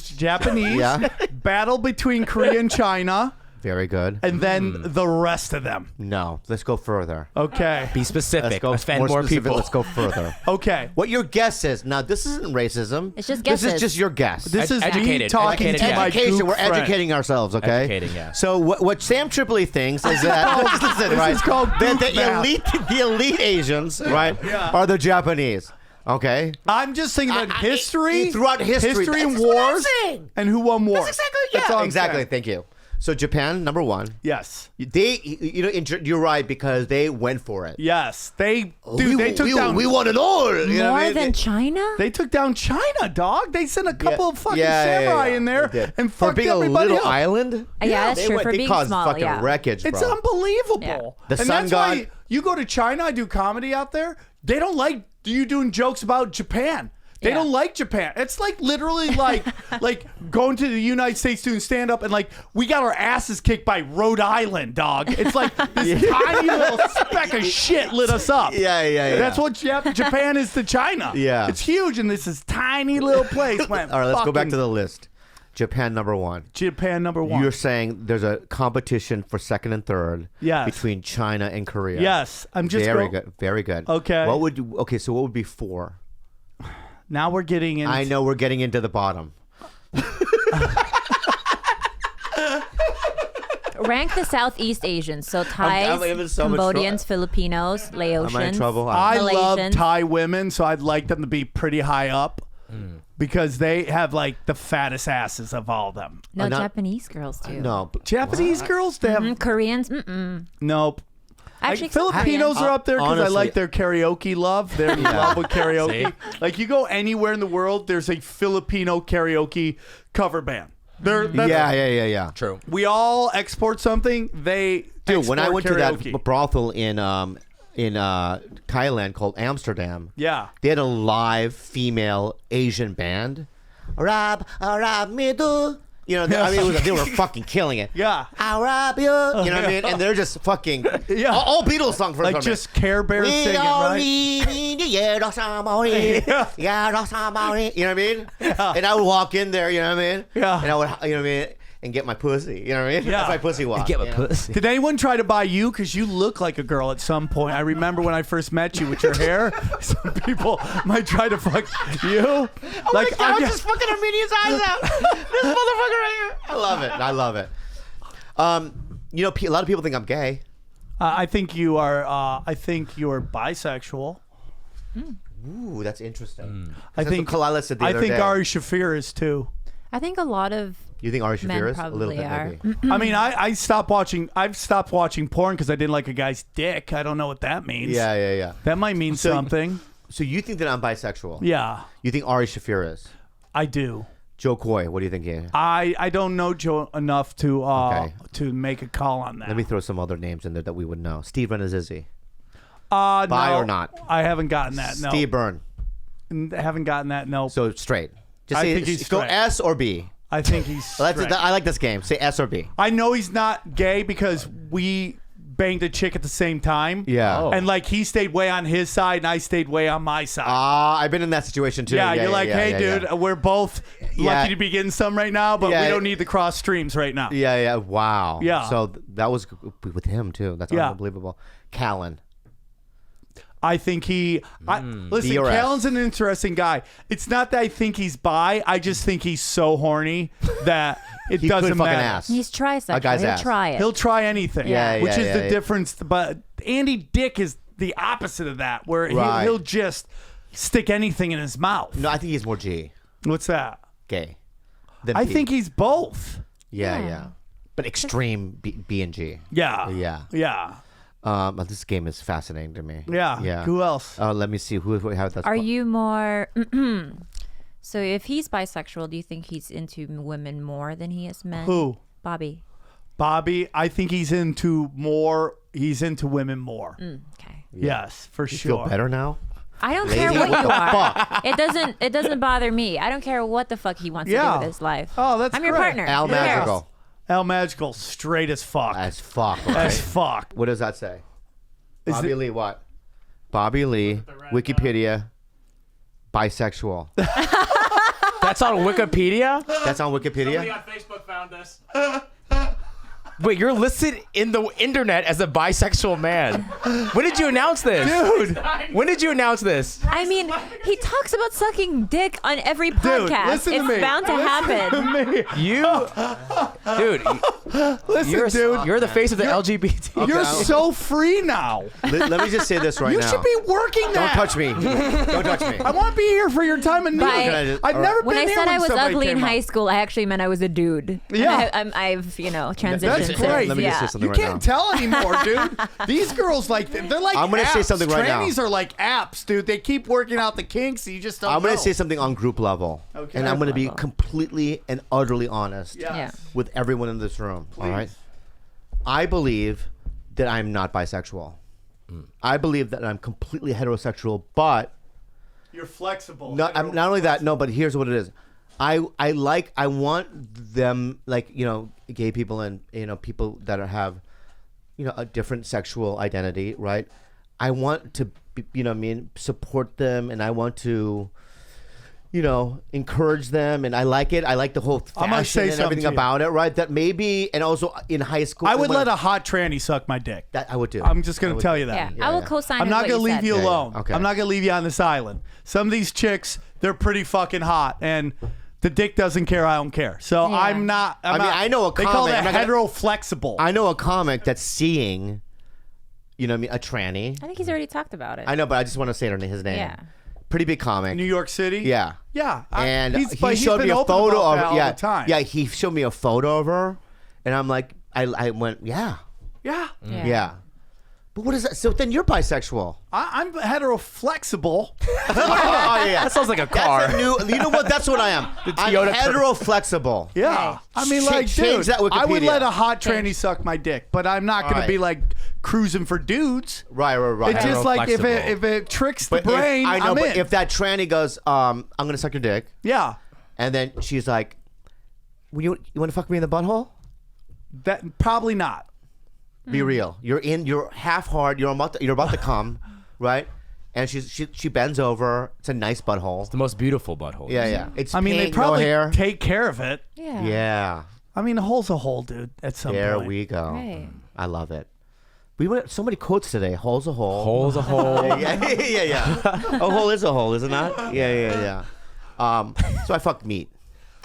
Japanese. Yeah. Battle between Korea and China, Very good. and then the rest of them. No, let's go further. Okay. Be Let's specific. go Offend more specific. people. Let's go further. Okay. What your guess is? Now, this isn't racism. It's just This is guesses. just your guess. This is me Educated. talking Educated to guess. my education. goop We're friend. educating ourselves, okay? Educating, yeah. So what Sam Tripoli thinks is that listen, right? is called that goop math. the elite Asians, right, are the Japanese. Okay. I'm just thinking about history, throughout history and that's what I'm wars, saying. and who won wars. That's all I'm exactly. saying. Thank you. So Japan, number one. Yes. You're right because they went for it. Yes. They took down. We want it all. You know what I More mean? than China? They took down China, dog. They sent a couple of fucking Yeah, samurai yeah. in there They did. and for fucked being a everybody little up. island. Yeah, that's true. For They being caused small, fucking yeah. wreckage, It's bro. unbelievable. Yeah. The and sun that's god- why you go to China, I do comedy out there. They don't like you doing jokes about Japan. They Yeah. don't like Japan. It's like literally like going to the United States doing stand up and like we got our asses kicked by Rhode Island, dog. It's like this tiny little speck of shit lit us up. Yeah. That's what Japan is to China. Yeah. It's huge and this is tiny little place. Went All right, let's go back fucking- to the list. Japan, number one. Japan number one. You're saying there's a competition for second and third Yes. between China and Korea. Yes. I'm just very good. Very good. Okay. So what would be four? Now we're getting into I know we're getting into the bottom. Rank the Southeast Asians. So Thais, I'm in so much Cambodians, Filipinos, Laotians. Am I in trouble? I love Malaysians. Thai women, so I'd like them to be pretty high up because they have like the fattest asses of all of them. No, not- Japanese girls too. No. but- Japanese girls, they have Koreans, nope. Actually, Filipinos are up there because I Honestly- like their karaoke love. Their love with karaoke. Like you go anywhere in the world, there's a Filipino karaoke cover band. That's- Yeah. True. We all export something. They Dude, when I export went karaoke. to that brothel in Thailand called Amsterdam, Yeah. they had a live female Asian band. Arab me do. You know, they were fucking killing it. Yeah. Arab you. You know what I mean? And they're just fucking Yeah. all Beatles songs for Like some just Care Bears reason. singing, right? You know what I mean? And I would walk in there, you know what I mean? Yeah. And I would, you know what I mean? And get my pussy, you know what I mean? Yeah. That's my pussy walk. Get my you know? pussy. Did anyone try to buy you? Because you look like a girl at some point. I remember when I first met you with your hair. Some people might try to fuck you. Oh Like, my God, I'm just fucking Armenian's eyes out. This motherfucker right here. I love it. You know, a lot of people think I'm gay. I think you are. I think you're bisexual. Ooh, that's interesting. I think Khalyla said the other day. Ari Shafir is too. I think a lot of You think Ari men Shafir is? A little probably bit, are. maybe. I mean, I've stopped watching porn because I didn't like a guy's dick. I don't know what that means. Yeah. That might mean something. So you think that I'm bisexual? Yeah, You think Ari Shafir is? I do. Joe Coy, what do you think? Yeah. I don't know Joe enough to Okay. to make a call on that. Let me throw some other names in there that we would know. Steve Renazizi. Bi Bi or not? I haven't gotten that. No, Steve Byrne. I haven't gotten that. No. So straight. Just I say, think he's go straight. S or B. I think he's. straight. I like this game. Say S or B. I know he's not gay because we banged a chick at the same time. Yeah. Oh. And like he stayed way on his side and I stayed way on my side. I've been in that situation too. yeah, you're like, hey, yeah, dude, we're both Yeah. lucky to be getting some right now, but Yeah. we don't need the cross streams right now. Yeah. Wow. Yeah. So that was with him too. That's Yeah. unbelievable. Callan. I think listen, DRS. Callan's an interesting guy. It's not that I think he's bi. I just think he's so horny that it He doesn't could fucking matter. ass. He's trisexual. A guy's He'll ass. try it. He'll try anything. Yeah, which is yeah, the yeah. difference. But Andy Dick is the opposite of that, where Right. he'll just stick anything in his mouth. No, I think he's more G. What's that? Gay. Than I P. think he's both. Yeah. But extreme B and G. Yeah. Yeah. Yeah. This game is fascinating to me. Yeah. Yeah. Who else? Let me see who have that. Are you more? So if he's bisexual, do you think he's into women more than he is men? Who? Bobby. Bobby. I think he's into women more. Okay. Yes, for You sure. feel better now? I don't Lady, care what what you the are. fuck? It doesn't bother me. I don't care what the fuck he wants to do Yeah. with his life. Oh, that's I'm your great. partner. Al Who cares? Magical. Al Magical, straight as fuck. As fuck. As Right? fuck. What does that say? Is Bobby it- Lee what? Bobby Lee, Wikipedia, bisexual. That's on Wikipedia? That's on Somebody Wikipedia? on Facebook found this. Wait, you're listed in the internet as a bisexual man. When did you announce this? Dude, When did you announce this? I mean, he talks about sucking dick on every podcast. listen to it's me. bound to happen. me. You, dude, Listen, dude. you're the face of the LGBT. You're I'll- so free now. Let me just say this right You now. should be working Don't now. touch me. Don't touch me. I want to be here for your time of need. Right. I've never When been I here said I was somebody ugly in came high up. school, I actually meant I was a dude. Yeah. I've transitioned. That's since. great. Let me just say Yeah. something You right can't now. tell anymore, dude. These girls they're like I'm gonna say apps. something right now. Trannies are like apps, dude. They keep working out the kinks. You just don't I'm going know. to say something on group level. Okay. And I'm going to be completely and utterly honest Yes. Yeah. with everyone in this room. All right. Please. I believe that I'm not bisexual. I believe that I'm completely heterosexual, but You're flexible. not only that, no, but here's what it is. I want them, like, gay people and, people that have, a different sexual identity, right? I want to, support them, and I want to, encourage them, and I like it. I like the whole I'm gonna fashion say and something everything to you. about it, right? That maybe, and also in high school, I would when let a hot tranny suck my dick. that I would do. I'm just I gonna would tell do. you that. Yeah, I will yeah. co-sign. I'm with not what gonna leave said. you Yeah, yeah. alone. Okay. I'm not gonna leave you on this island. Some of these chicks, they're pretty fucking hot, and the dick doesn't care. I don't care. So Yeah. I'm not. I mean, I know a They call comic, that I'm not gonna- heteroflexible. I know a comic that's seeing, a tranny. I think he's already talked about it. I know, but I just want to say his name. Yeah. Pretty big comic. New York City. Yeah. Yeah. And he's he showed been me a open photo about of that all yeah, the time. yeah. He showed me a photo of her, and I'm like, I went, yeah. Yeah. But what is that? So then you're bisexual. I'm heteroflexible. Oh yeah, That sounds like a car. that's a new. You know what? That's what I am. I'm Toyota heteroflexible. Yeah. I mean, Ch- like, change dude, that I would Wikipedia. let a hot tranny suck my dick, but I'm not going All to be right. like cruising for dudes. Right. It's just like if Heteroflexible. it tricks the But brain, I know, I'm but in. if that tranny goes, I'm gonna suck your dick, Yeah. and then she's like, you want to fuck me in the butthole? That probably not. Be real. You're half hard. You're about to come, right? And she bends over. It's a nice butthole. The most beautiful butthole. Yeah. It's I mean, pink, they probably no hair. take care of it. Yeah. Yeah. I mean, a hole's a hole, dude. At some There point. we go. Right. I love it. We went so many quotes today. Hole's a hole. Hole's a hole. Yeah. A hole is a hole, is it not? Yeah. So I fucked meat.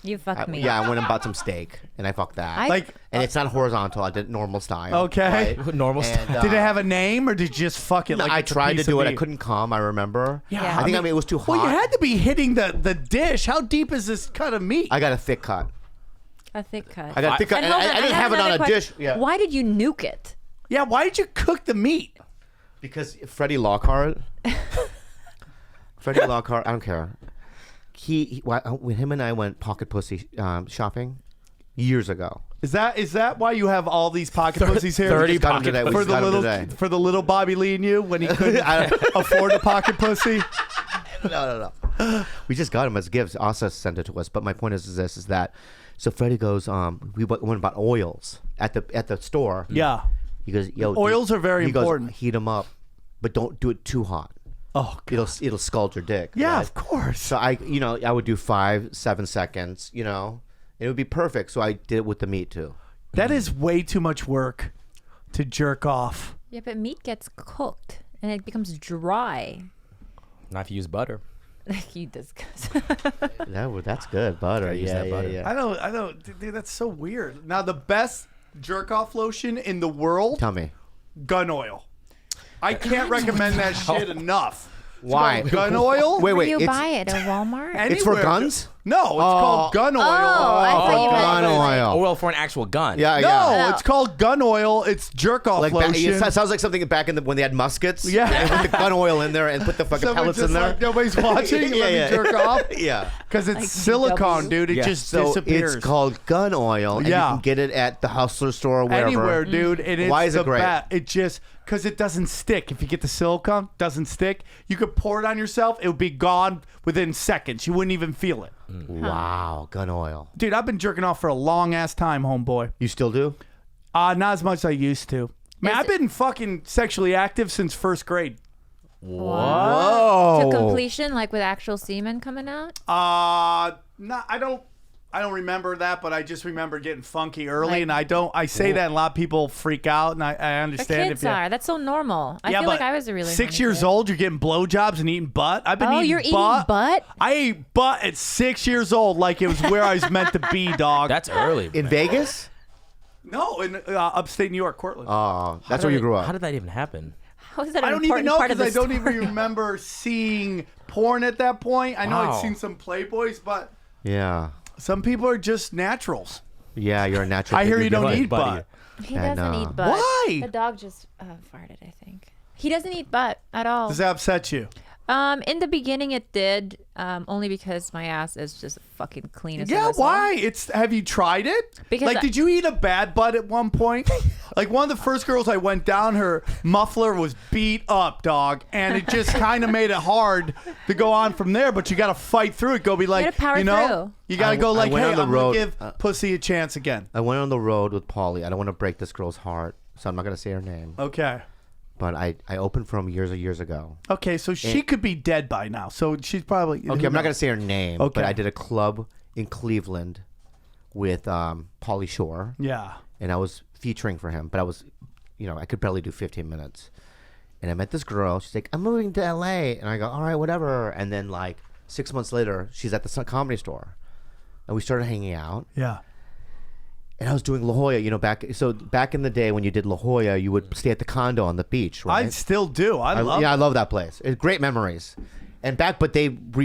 You fucked me. Yeah, I went and bought some steak, and I fucked that. Like, and it's not horizontal. I did normal style. Okay. right? Normal And, style. did it have a name or did you just fuck it? No, like I it's a tried to piece do of it. I meat? couldn't come. I remember. Yeah, I think it was too hot. Well, you had to be hitting the dish. How deep is this cut of meat? I got a thick cut. A thick cut. I got a thick cut, and hold I on, didn't have have it on another a question. dish. Yeah. Why did you nuke it? Yeah, why did you cook the meat? Because Freddie Lockhart. Freddie Lockhart. I don't care. When him and I went pocket pussy shopping years ago. Is that why you have all these pocket pussies here? 30 just got 'em pocket today. We for just the got 'em little today. for the little Bobby Lee and you when he couldn't afford a pocket pussy. No. We just got them as gifts. Asa sent it to us. But my point is that so Freddie goes, we went and bought oils at the store. Yeah. He goes, yo, Oils are very he goes, important. heat them up, but don't do it too hot. Oh, God. It'll scald your dick. Yeah, right? of course. So I would do 5-7 seconds, and it would be perfect. So I did it with the meat too. That is way too much work to jerk off. Yeah, but meat gets cooked. and it becomes dry. Not if you use butter. You disgust. That's good. Butter. use Yeah, that butter. yeah. I don't, dude, that's so weird. Now, the best jerk off lotion in the world, Tell me. gun oil. I can't recommend that shit enough. It's Why? called gun oil? Wait, Where do you it's, buy it at Walmart? it's for Anywhere. guns? No, it's called gun oil. Oh, I thought you meant gun oil. Oil for an actual gun. Yeah, No, yeah. it's called gun oil. It's jerk off Like lotion. it sounds like something back in when they had muskets. Yeah. They put the gun oil in there and put the fucking Someone pellets just in there. like, nobody's watching. Let me jerk off. Yeah. Because it's Like silicone, DW. dude. It Yeah. just So disappears. it's called gun oil. And Yeah. you can get it at the hustler store or wherever. Anywhere, dude. And it's Why is it the great? It just because it doesn't stick. If you get the silicone, it doesn't stick. You could pour it on yourself. It would be gone within seconds. You wouldn't even feel it. Wow, gun oil. Dude, I've been jerking off for a long ass time, homeboy. You still do? Not as much as I used to. Man, Is I've been fucking sexually active since first grade. Whoa. To completion, like with actual semen coming out? No, I don't remember that, but I just remember getting funky early, Like- and I say that, and a lot of people freak out, and I The understand kids if you. are. That's so normal. I Yeah, feel like but I was a really 6 horny years kid. old. You're getting blowjobs and eating butt. I've been Oh, eating you're eating butt. butt? I ate butt at 6 years old, like it was where I was meant to be, dog. That's early. In Vegas? No, in upstate New York, Cortland. Oh, that's where you grew up. How did that even happen? How is that I an don't even important know part of because the I don't story? even remember seeing porn at that point. I know Wow. I'd seen some Playboys, but Yeah. some people are just naturals. Yeah, you're a natural. I hear you don't right, eat buddy. butt. He I doesn't know. eat butt. Why? The dog just farted, I think. He doesn't eat butt at all. Does that upset you? In the beginning it did, only because my ass is just fucking clean as a Yeah, whistle. why? Have you tried it? Because like, I- did you eat a bad butt at one point? Like, one of the first girls I went down, her muffler was beat up, dog, and it just kind of made it hard to go on from there. But you got to fight through it. Go be like, gotta power you know, through. you got to go I like, went hey, on the I'm road, gonna give pussy a chance again. I went on the road with Polly. I don't want to break this girl's heart, so I'm not gonna say her name. Okay. But I opened for him years ago. Okay, so she could be dead by now. So she's probably Okay, I'm not gonna say her name. Okay. But I did a club in Cleveland with Pauly Shore, Yeah. and I was featuring for him. But I was, I could barely do 15 minutes. And I met this girl. She's like, I'm moving to LA, and I go, all right, whatever. And then like 6 months later, she's at the comedy store, and we started hanging out. Yeah. And I was doing La Jolla, back in the day when you did La Jolla, you would stay at the condo on the beach, right? I still do. I love. I love that place. It's great memories. And I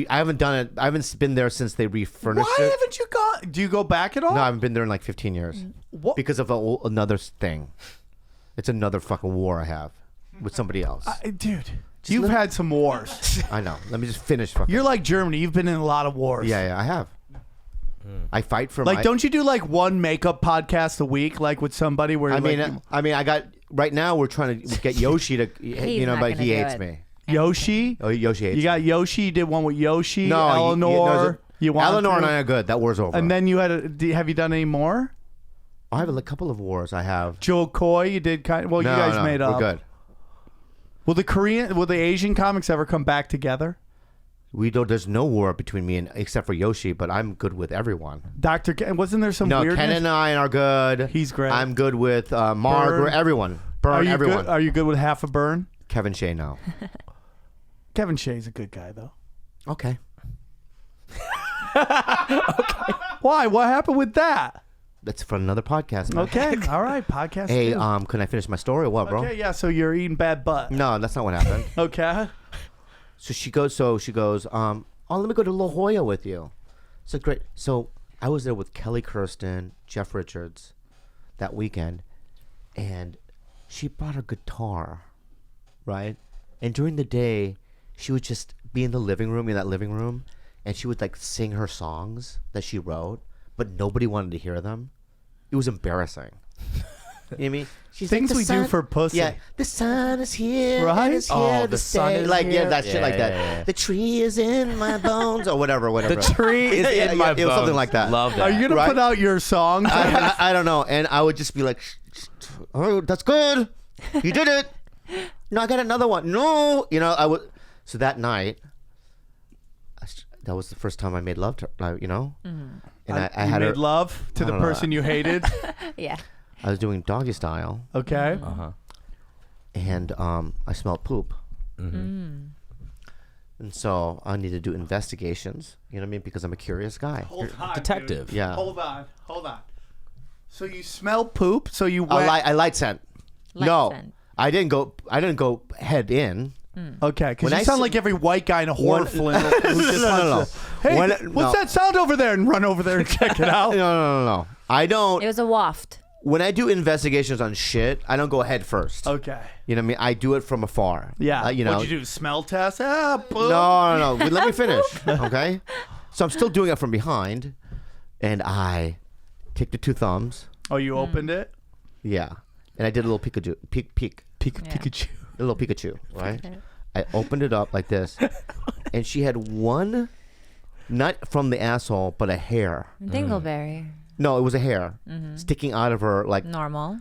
haven't done it. I haven't been there since they refurnished Why it. haven't you gone? Do you go back at all? No, I haven't been there in like 15 years. What? Because of another thing. It's another fucking war I have with somebody else. Dude, you've had some wars. I know. Let me just finish. Fucking. You're like Germany. You've been in a lot of wars. Yeah, I have. I fight for Like, my. don't you do like one makeup podcast a week, like with somebody where I you're mean, I got right now. We're trying to get Yoshi to, not but gonna he do hates it. me. Yoshi? Oh, Yoshi hates You me. got Yoshi. You did one with Yoshi. No, Eleanor. You want Eleanor to? and I are good. That war's over. And then you had have you done any more? I have a couple of wars. I have. Joe Coy, you did kind. Well, No, you guys no, made up. We're good. Will the Asian comics ever come back together? We don't. There's no war between me and except for Yoshi, but I'm good with everyone. Dr. Ken, wasn't there some No, weirdness? Ken and I are good. He's great. I'm good with Margaret. Burn. Everyone. Are Burn you everyone. good? Are you good with half a burn? Kevin Shea, no. Kevin Shea's a good guy though. Okay. Why? What happened with that? That's for another podcast. Man. Okay. All right. Podcast. Hey, two. can I finish my story or what, bro? Okay. Yeah. So you're eating bad butt. No, that's not what happened. Okay. So she goes, oh, let me go to La Jolla with you. So great. So I was there with Kelly Kirsten, Jeff Richards that weekend, and she brought her guitar, right? And during the day, she would just be in that living room, and she would like sing her songs that she wrote, but nobody wanted to hear them. It was embarrassing. You know what I mean? She's Things "The we do sun-" for pussy. Yeah, the sun is here, Right? and it's here Oh, to the sun stay. is Like here. that shit, like that. Yeah. The tree is in my bones, or whatever. The tree is Yeah, in my it was something bones. like that. Love that. Are you gonna Right? put out your songs? I don't know, and I would just be like, "Oh, that's good. You did it. No, I got another one. No, I would." So that night, that was the first time I made love to her, and I you had made her. love to the don't know. person you hated. Yeah. I was doing doggy style, Okay. and I smelled poop. And so I need to do investigations. You know what I mean? Because I'm a curious guy. Hold on, detective. dude. Yeah. Hold on. So you smell poop. So you I went. light scent. Light No, scent. I didn't go head in. Okay, because When you I sound s- like every white guy in a horror film. No, no. Hey, When- what's no. that sound over there? And run over there and check it out. No. I don't. It was a waft. When I do investigations on shit, I don't go head first. Okay. You know what I mean? I do it from afar. Yeah. You know. What'd you do? Smell test? Ah, poop. No. Let me finish. Okay. So I'm still doing it from behind, and I take the 2 thumbs. Oh, you opened it? Yeah. And I did a little Pikachu. Pikachu. A little Pikachu, right? I opened it up like this, and she had one, not from the asshole, but a hair. Dingleberry. No, it was a hair sticking out of her, like Normal.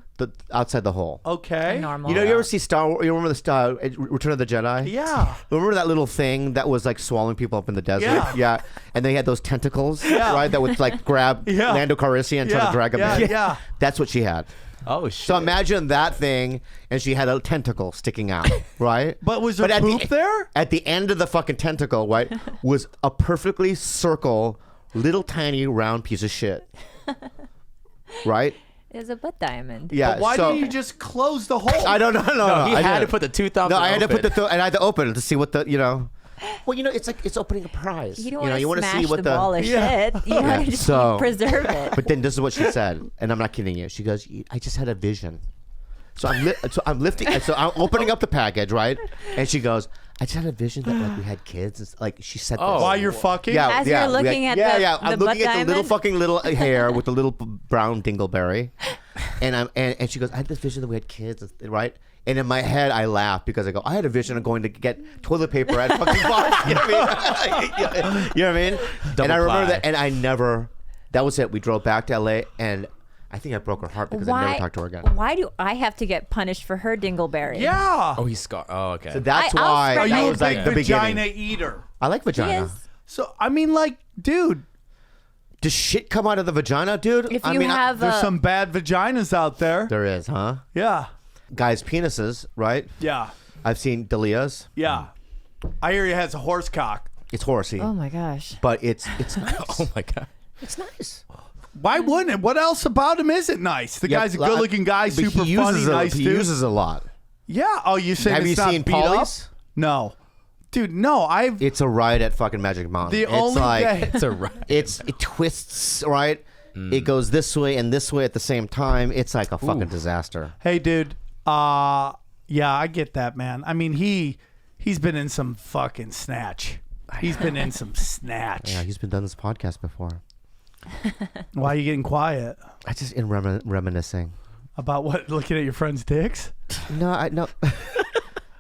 outside the hole. Okay. Normal. You know, you ever see Star Wars? You remember the Return of the Jedi? Yeah. Remember that little thing that was like swallowing people up in the desert? Yeah. And they had those tentacles, Yeah. right? That would like grab Yeah. Lando Calrissian and try to drag him in. Yeah. That's what she had. Oh shit. So imagine that thing, and she had a tentacle sticking out, right? But was there at poop the, there? At the end of the fucking tentacle, right, was a perfectly circle, little tiny round piece of shit. Right? It was a butt diamond. Yeah. But why so, didn't you just close the hole? I don't know. No, he I had to didn't. put the 2 thumbs. No, I had to put open. and I had to open it to see what the Well, it's like it's opening a prize. You don't you want wanna to smash the ball of Yeah. shit. You want to just So- preserve it. But then this is what she said, and I'm not kidding you. She goes, "I just had a vision." So I'm lifting. So I'm opening up the package, right? And she goes, "I just had a vision that like we had kids." It's like she said this. While you're fucking? Yeah, As yeah, you're looking at yeah, the- yeah. the I'm butt looking at the little diamond? fucking little hair with the little brown dingleberry, and she goes, "I had this vision that we had kids, right?" And in my head, I laugh because I go, "I had a vision of going to get toilet paper at fucking bars." You know what I mean? You know what I mean? Double and I remember ply. that, and I never. That was it. We drove back to LA, and I think I broke her heart because I never talked to her again. Why do I have to get punished for her dingleberry? Yeah. Oh, he's scar. Oh, okay. So that's I'll why spread Are my- that you a was like big the vagina beginning. eater? I like He vagina. is. So, I mean, like, dude, Does shit come out of the vagina, dude? If I you mean, have there's some bad vaginas out there. there is, huh? Yeah. Guys' penises, right? Yeah. I've seen Delia's. Yeah. I hear he has a horse cock. It's horsey, Oh my gosh. but it's nice. Oh my god. It's nice. Why wouldn't it? What else about him isn't nice? The guy's a Yeah, good-looking guy, but super he funny, uses nice He dude. uses a lot. Yeah. Oh, you saying Have it's you not seen beat up? Polly's? No. Dude, no. It's a ride at fucking Magic Mountain. The it's only like day- It's a right. it twists right. It goes this way and this way at the same time. It's like a fucking disaster. Hey, dude. Yeah, I get that, man. I mean, he's been in some fucking snatch. He's been in some snatch. Yeah, he's been done this podcast before. Why are you getting quiet? I just in reminiscing. About what? Looking at your friends' dicks? No.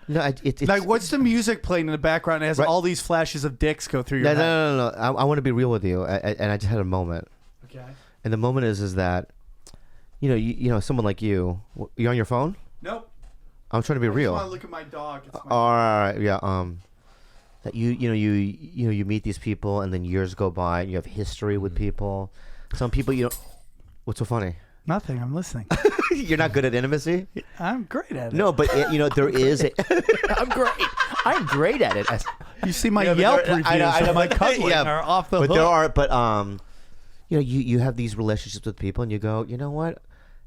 No, it's Like, what's the music playing in the background? It has Right. all these flashes of dicks go through your No, head. no. I want to be real with you, and I just had a moment. Okay. And the moment is that, you know, someone like you, you're on your phone. Nope. I'm trying to be I real. want to look at my dog. It's my All right, yeah. That you meet these people, and then years go by, and you have history with people. Some people, what's so funny? Nothing. I'm listening. You're not good at intimacy. I'm great at it. No, but there is. I'm great at it. You see my Yeah, but Yelp there- reviews I know, of my but- cuddling yeah, are off the but hook. you have these relationships with people, and you go, you know what?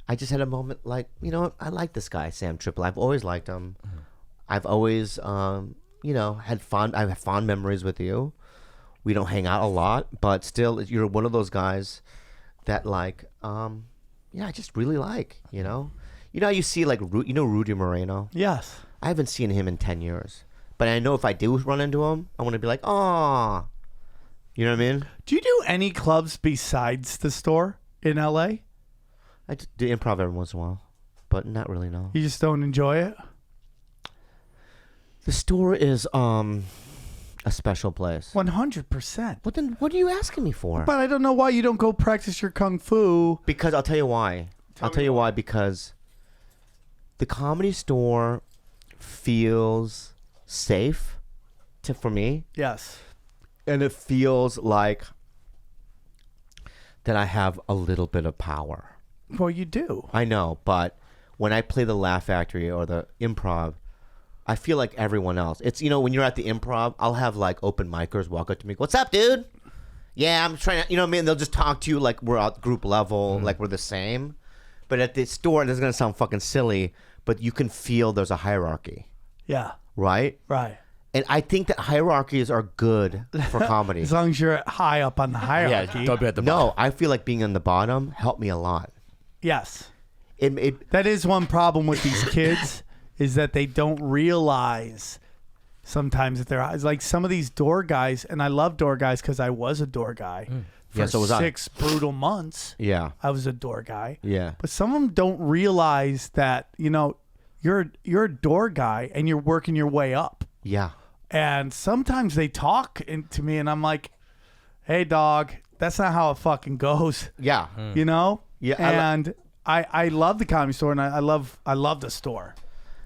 I just had a moment like, you know what? I like this guy, Sam Tripoli. I've always liked him. I've always, had I have fond memories with you. We don't hang out a lot, but still, you're one of those guys that like, I just really like, You know how you see like, Rudy Moreno? Yes. I haven't seen him in 10 years. But I know if I do run into him, I want to be like, "Aw." You know what I mean? Do you do any clubs besides the store in LA? I do improv every once in a while, but not really, no. You just don't enjoy it? The store is a special place. 100%. What then? What are you asking me for? But I don't know why you don't go practice your kung fu. Because I'll tell you why. I'll tell you why. Because the Comedy Store feels safe for me. Yes. And it feels like that I have a little bit of power. Well, you do. I know, but when I play the Laugh Factory or the improv, I feel like everyone else. It's, when you're at the improv, I'll have like open micers walk up to me. What's up, dude? Yeah, I'm trying to, what I mean? They'll just talk to you like we're at group level, like we're the same. But at the store, this is going to sound fucking silly, but you can feel there's a hierarchy. Yeah. Right? Right. And I think that hierarchies are good for comedy. As long as you're high up on the hierarchy. Don't be at the No, I feel like being on the bottom helped me a lot. Yes. That is one problem with these kids is that they don't realize sometimes that they're like some of these door guys, and I love door guys because I was a door guy for Yeah, so was I. 6 brutal months. Yeah. I was a door guy. Yeah. But some of them don't realize that, you're a door guy and you're working your way up. Yeah. And sometimes they talk to me and I'm like, hey, dog, that's not how it fucking goes. Yeah. Yeah. And I love the Comedy Store and I love the store.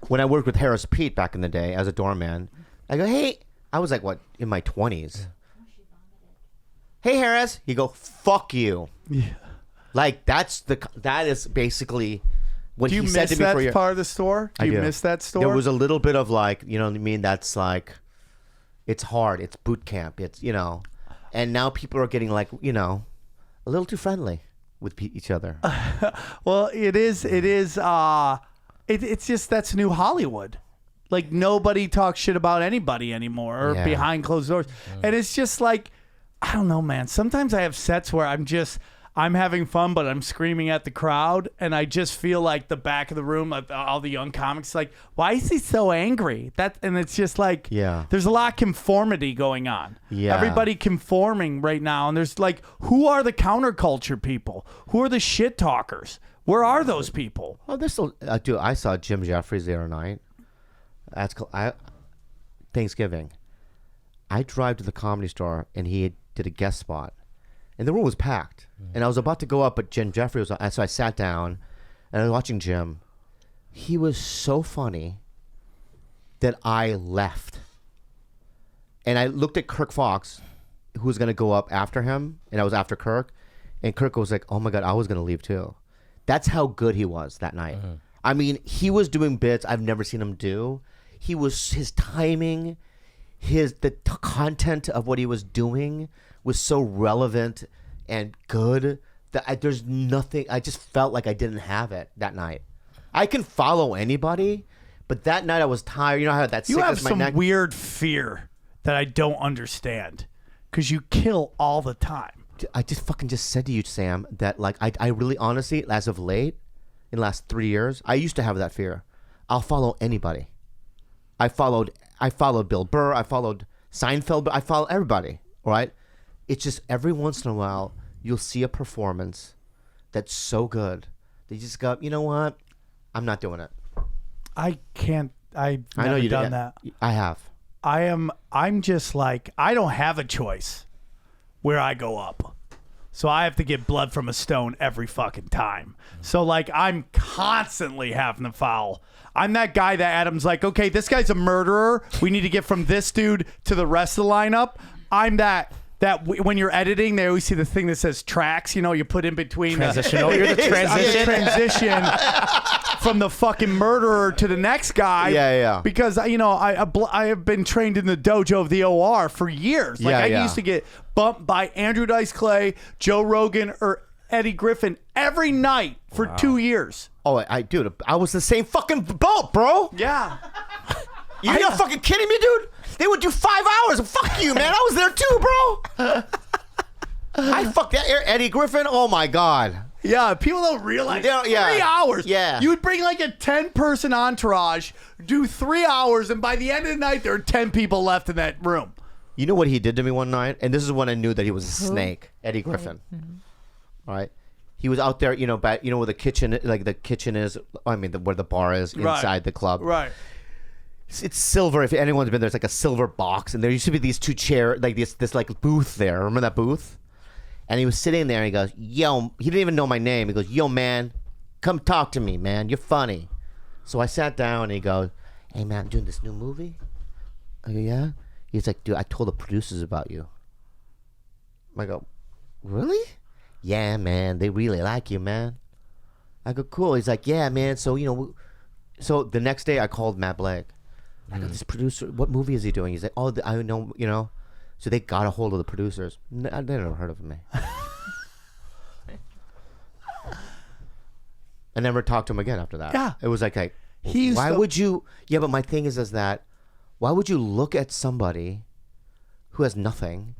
When I worked with Harris Pete back in the day as a doorman, I go, hey, I was like, in my 20s. Hey, Harris. He go, fuck you. Yeah. Like, that is basically what Do you he said miss to me that part of the store? Do you miss that store? There was a little bit of like, you know what I mean? That's like, it's hard. It's boot camp. It's, and now people are getting like, a little too friendly with each other. Well, it is. It's just that's new Hollywood. Like nobody talks shit about anybody anymore or behind closed doors. And it's just like, I don't know, man. Sometimes I have sets where I'm having fun, but I'm screaming at the crowd, and I just feel like the back of the room, like all the young comics, like, why is he so angry? And it's just like, there's a lot of conformity going on. Yeah. Everybody conforming right now, and there's like, who are the counterculture people? Who are the shit talkers? Where are those people? Oh, there's still, dude, I saw Jim Jeffries the other night. Thanksgiving. I drive to the Comedy Store, and he did a guest spot. And the room was packed. And I was about to go up, but Jim Jeffries was on. So I sat down, and I was watching Jim. He was so funny that I left. And I looked at Kirk Fox, who was going to go up after him, and I was after Kirk. And Kirk was like, oh, my God, I was going to leave, too. That's how good he was that night. I mean, he was doing bits I've never seen him do. His timing, the content of what he was doing was so relevant and good that there's nothing. I just felt like I didn't have it that night. I can follow anybody, but that night I was tired. You know how that you sickness have in my some neck? weird fear that I don't understand because you kill all the time. I just said to you, Sam, that like I really honestly, as of late, in the last 3 years, I used to have that fear. I'll follow anybody. I followed Bill Burr. I followed Seinfeld. I follow everybody. Right? It's just every once in a while you'll see a performance that's so good that you just go, you know what? I'm not doing it. I can't. I've I know never you done did. that. I have. I'm just like, I don't have a choice where I go up. So I have to get blood from a stone every fucking time. So like I'm constantly having to foul. I'm that guy that Adam's like, okay, this guy's a murderer. We need to get from this dude to the rest of the lineup. I'm that when you're editing, they always see the thing that says tracks. You put in between Transitional. You're the transition. transition from the fucking murderer to the next guy. Yeah. Because I have been trained in the dojo of the OR for years. Like I used to get bumped by Andrew Dice Clay, Joe Rogan, or Eddie Griffin every night for 2 years. Oh, dude, I was the same fucking boat, bro. Yeah. You're not fucking kidding me, dude? They would do 5 hours. Fuck you, man. I was there too, bro. I fucked that Eddie Griffin. Oh my God. Yeah, people don't realize 3 hours. Yeah. You would bring like a 10-person entourage, do 3 hours, and by the end of the night, there are 10 people left in that room. You know what he did to me one night? And this is when I knew that he was a snake. Eddie Griffin. All right. He was out there, where the kitchen, is. I mean, where the bar is inside the club. Right. It's silver. If anyone's been there, it's like a silver box, and there used to be these two chairs, like this like booth there. Remember that booth? And he was sitting there, and he goes, "Yo," he didn't even know my name. He goes, "Yo, man, come talk to me, man. You're funny." So I sat down, and he goes, "Hey, man, I'm doing this new movie." I go, "Yeah." He's like, "Dude, I told the producers about you." I go, "Really?" "Yeah, man, they really like you, man." I go, "Cool." He's like, "Yeah, man. So so the next day I called Matt Blake. I got this producer. What movie is he doing? He's like, oh, I know, you know. So they got a hold of the producers. They never heard of him. I never talked to him again after that. Yeah. It was like why would you? Yeah, but my thing is that why would you look at somebody who has nothing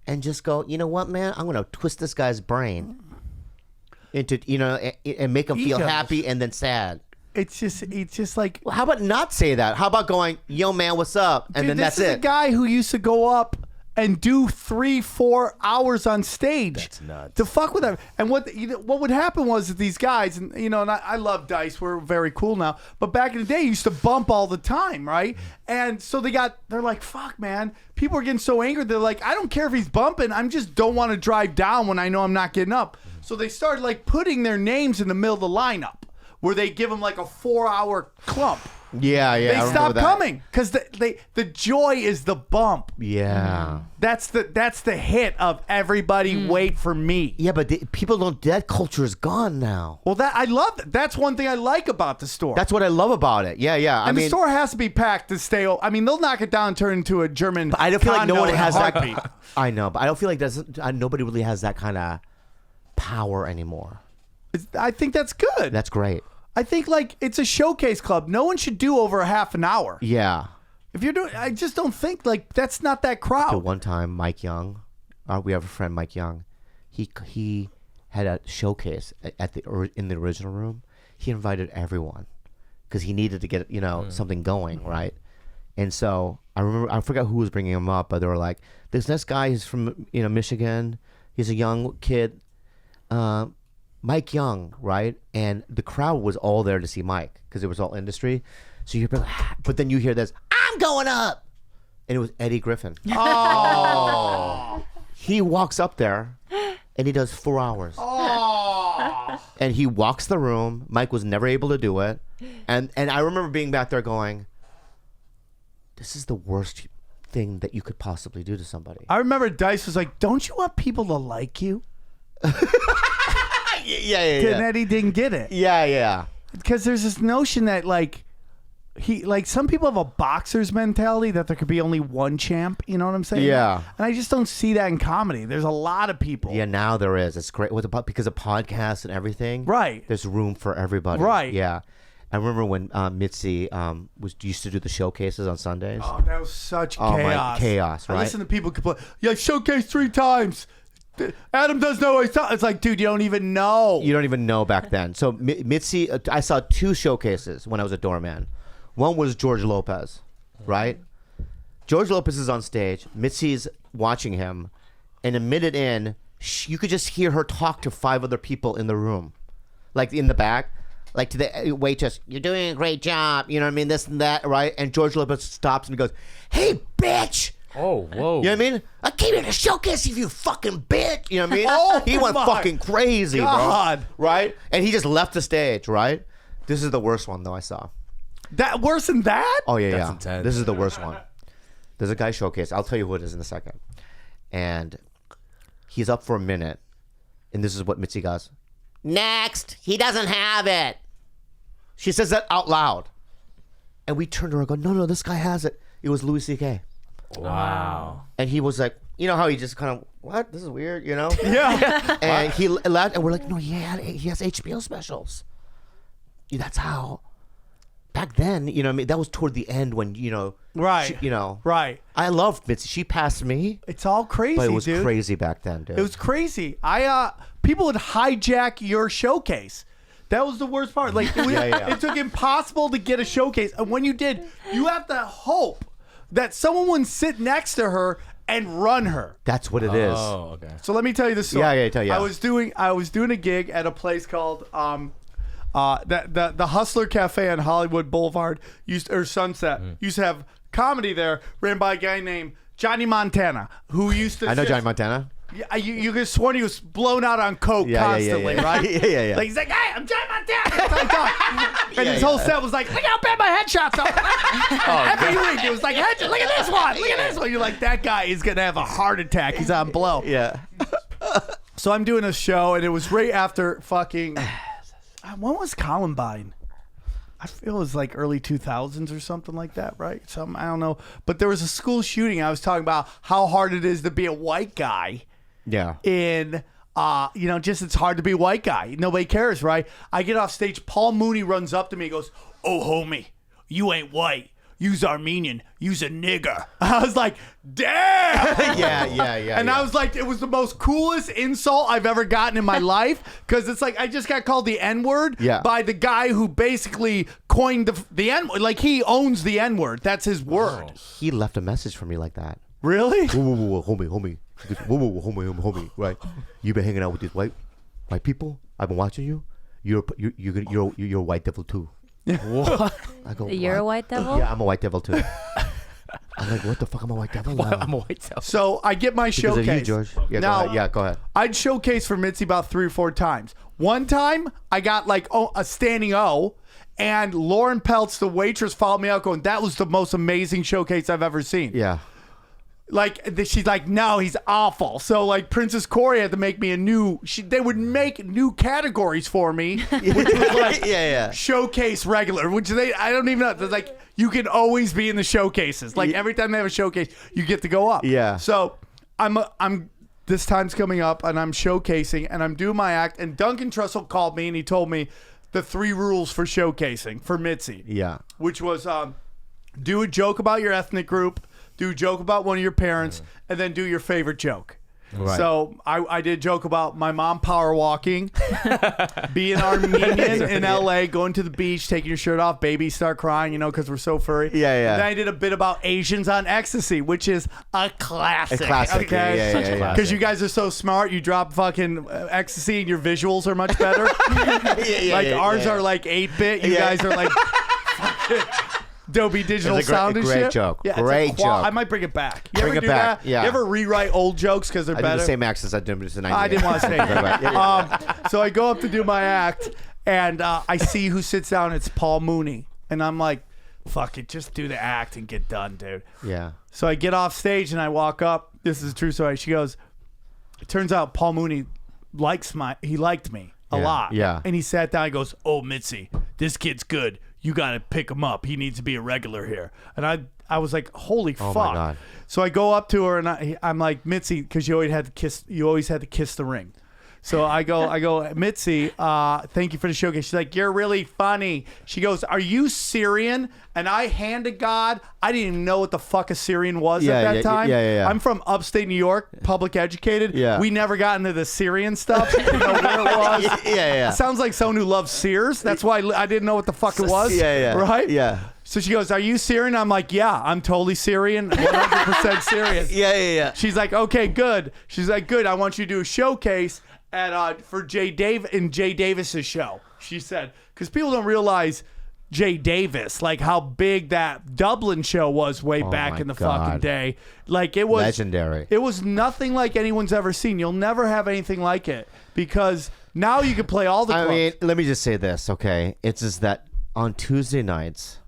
and just go, you know what, man? I'm gonna twist this guy's brain into, you know, and make him feel Egos. happy and then sad. It's just like, Well, how about not say that? How about going, yo, man, what's up? And dude, then this that's is a it. guy who used to go up and do 3-4 hours on stage. That's nuts. To fuck with them. And what would happen was that these guys, and you know, and I love Dice. We're very cool now. But back in the day, you used to bump all the time, right? And so they're like, fuck, man. People are getting so angry. They're like, I don't care if he's bumping. I just don't want to drive down when I know I'm not getting up. So they started like putting their names in the middle of the lineup, where they give them like a 4-hour clump. Yeah, I They remember stop that. coming because the joy is the bump. Yeah. That's the hit of everybody. Wait for me. Yeah, but people don't. That culture is gone now. Well, I love that. That's one thing I like about the store. That's what I love about it. Yeah, yeah. I and mean, the store has to be packed to stay. I mean, they'll knock it down and turn it into a German. I don't feel like no condo one in a has heartbeat. that. I know, but I don't feel like nobody really has that kind of power anymore. I think that's good. That's great. I think like it's a showcase club. No one should do over a half an hour. Yeah. If you're doing, I just don't think like that's not that crowd. So one time, Mike Young, we have a friend, Mike Young. He had a showcase in the original room. He invited everyone because he needed to get something going, right? And so I remember, I forgot who was bringing him up, but they were like, this guy is from Michigan. He's a young kid, Mike Young, right? And the crowd was all there to see Mike because it was all industry. So you're like, but then you hear this, I'm going up, and it was Eddie Griffin. Oh, he walks up there, and he does 4 hours. Oh, and he walks the room. Mike was never able to do it, and I remember being back there going, this is the worst thing that you could possibly do to somebody. I remember Dice was like, "Don't you want people to like you?" Yeah. And Eddie didn't get it. Yeah. Because there's this notion that like some people have a boxer's mentality that there could be only one champ. You know what I'm saying? Yeah. And I just don't see that in comedy. There's a lot of people. Yeah, now there is. It's great because of podcasts and everything. Right. There's room for everybody. Right. Yeah. I remember when Mitzi used to do the showcases on Sundays. Oh, that was such Oh, chaos. my chaos, right? I listen to people complain. Yeah, showcase 3 times. Adam doesn't know what he's talking. It's like, dude, you don't even know. You don't even know back then. So Mitzi, I saw 2 showcases when I was a doorman. One was George Lopez, right? George Lopez is on stage. Mitzi's watching him, and a minute in, you could just hear her talk to 5 other people in the room, like in the back, like to the waitress. You're doing a great job. You know what I mean? This and that, right? And George Lopez stops and he goes, "Hey, bitch." Oh, whoa. You know what I mean? I came here to showcase you fucking bitch. You know what I mean? Oh he went my fucking crazy, God. bro. Right? And he just left the stage, right? This is the worst one, though, I saw. That worse than that? Oh, yeah, That's yeah. intense. This is the worst one. There's a guy showcase. I'll tell you who it is in a second. And he's up for a minute. And this is what Mitzi goes, "Next. He doesn't have it." She says that out loud. And we turned to her and go, no, this guy has it. It was Louis C.K. Wow. And he was like, you know how he just kind of, what? This is weird, you know? Yeah. And he laughed, and we're like, no, he has HBO specials. That's how. Back then, you know what I mean? That was toward the end when, Right. Right. I loved Mitzi. She passed me, It's all crazy, but it was dude. crazy back then, dude. It was crazy. People would hijack your showcase. That was the worst part. Like it took impossible to get a showcase. And when you did, you have to hope that someone wouldn't sit next to her and run her. That's what it is. Oh, okay. So let me tell you this story. Yeah, tell you. I was doing a gig at a place called the Hustler Cafe on Hollywood Boulevard Sunset. Used to have comedy there, ran by a guy named Johnny Montana, who used to I know Johnny Montana. Yeah, you could have sworn he was blown out on coke constantly, yeah. right? Yeah. Like he's like, "Hey, I'm Johnny Montana." That's how he talked. And his whole set was like, "Look how bad my headshots are." Every week it was like, "Look at this one, look at this one." You're like, that guy is gonna have a heart attack. He's on blow. Yeah. So I'm doing a show, and it was right after fucking. When was Columbine? I feel it was like early 2000s or something like that, right? Something, I don't know. But there was a school shooting. I was talking about how hard it is to be a white guy Yeah. in, just it's hard to be a white guy. Nobody cares, right? I get off stage. Paul Mooney runs up to me and goes, "Oh, homie, you ain't white. You's Armenian. You's a nigger." I was like, damn. yeah. And I was like, it was the most coolest insult I've ever gotten in my life, because it's like I just got called the N-word by the guy who basically coined the N-word. Like, he owns the N-word. That's his word. He left a message for me like that. Really? Whoa, homie. He goes, whoa, homie. Right? You've been hanging out with these white people. I've been watching you. You're a white devil too. What? I go, You're a "What?" white devil? Yeah, I'm a white devil too. I'm like, what the fuck? I'm a white devil now. I'm a white devil. So I get my Because showcase. of you, George. Yeah, Now, go ahead. Yeah, go ahead. I'd showcase for Mitzi about 3 or 4 times. One time, I got like a standing O, and Lauren Peltz, the waitress, followed me out going, "That was the most amazing showcase I've ever seen." Yeah. Like, she's like, "No, he's awful." So like, Princess Corey had to make me they would make new categories for me, which was like yeah. showcase regular, which I don't even know. They're like, you can always be in the showcases. Like, every time they have a showcase, you get to go up. Yeah. So I'm this time's coming up, and I'm showcasing, and I'm doing my act, and Duncan Trussell called me, and he told me the 3 rules for showcasing for Mitzi. Yeah. Which was do a joke about your ethnic group, do a joke about one of your parents, and then do your favorite joke. Right. So I did a joke about my mom power walking, being Armenian in LA, going to the beach, taking your shirt off, babies start crying, because we're so furry. Yeah. And then I did a bit about Asians on ecstasy, which is a classic. Okay. Yeah. Because you guys are so smart, you drop fucking ecstasy and your visuals are much better. Ours are like 8-bit. You guys are like fucking Dolby Digital It's a great- sound and great shit. joke. Yeah, Great joke. I might bring it back. You Bring ever it do back, that? yeah. You ever rewrite old jokes because they're I better? did the same accents I did in I didn't want to say Right. it. So I go up to do my act, and I see who sits down. It's Paul Mooney. And I'm like, fuck it, just do the act and get done, dude. Yeah. So I get off stage, and I walk up. This is a true story. She goes, it turns out Paul Mooney liked me a lot. Yeah. And he sat down and goes, "Oh, Mitzi, this kid's good. You got to pick him up. He needs to be a regular here." And I was like, holy fuck. my God. So I go up to her, and I'm like, "Mitzi," because you always had to kiss the ring. So I go, "Mitzi, thank you for the showcase." She's like, "You're really funny." She goes, "Are you Syrian?" And I, hand to God, I didn't even know what the fuck a Syrian was at that time. Yeah. I'm from upstate New York, public educated. Yeah. We never got into the Syrian stuff. Didn't know where it was. Yeah. Sounds like someone who loves Sears. That's why I didn't know what the fuck it was. Yeah. Right? Yeah. So she goes, "Are you Syrian?" I'm like, "Yeah, I'm totally Syrian, 100% Syrian." Yeah. She's like, "Okay, good." She's like, "Good. I want you to do a showcase for Jay Davis's show." She said, because people don't realize Jay Davis, like how big that Dublin show was way back my in the God. fucking day. Like, it was Legendary. It was nothing like anyone's ever seen. You'll never have anything like it, because now you can play all the clubs. I mean, let me just say this, okay? It's just that on Tuesday nights,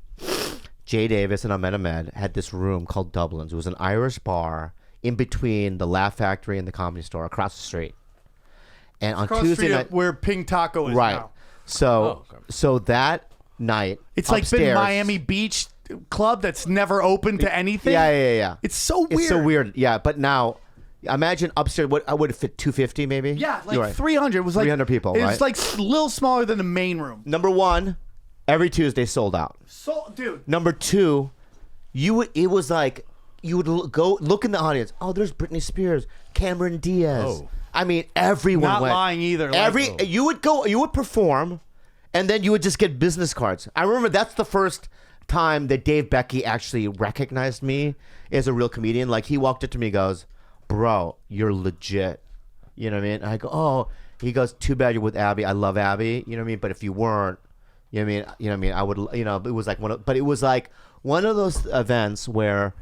Jay Davis and Ahmed had this room called Dublin's. It was an Irish bar in between the Laugh Factory and the Comedy Store across the street. And on Across the Tuesday street night, where Pink Taco is right? now. So that night, It's like been upstairs- Miami Beach club that's never open to anything. Yeah. It's so weird. It's so weird. Yeah, but now, imagine upstairs. What I would have fit 250 maybe. Yeah, like You're right. 300. It was like 300 people, It was right? like a little smaller than the main room. Number one, every Tuesday sold out. So, dude. Number two, it was like you would go look in the audience. Oh, there's Britney Spears, Cameron Diaz. Oh. I mean, everyone Not went. lying either. Like, You would perform, and then you would just get business cards. I remember that's the first time that Dave Becky actually recognized me as a real comedian. Like, he walked up to me and goes, "Bro, you're legit." You know what I mean? And I go, "Oh." He goes, "Too bad you're with Abby. I love Abby." You know what I mean? But if you weren't, you know what I mean? I would, it was like it was like one of those events where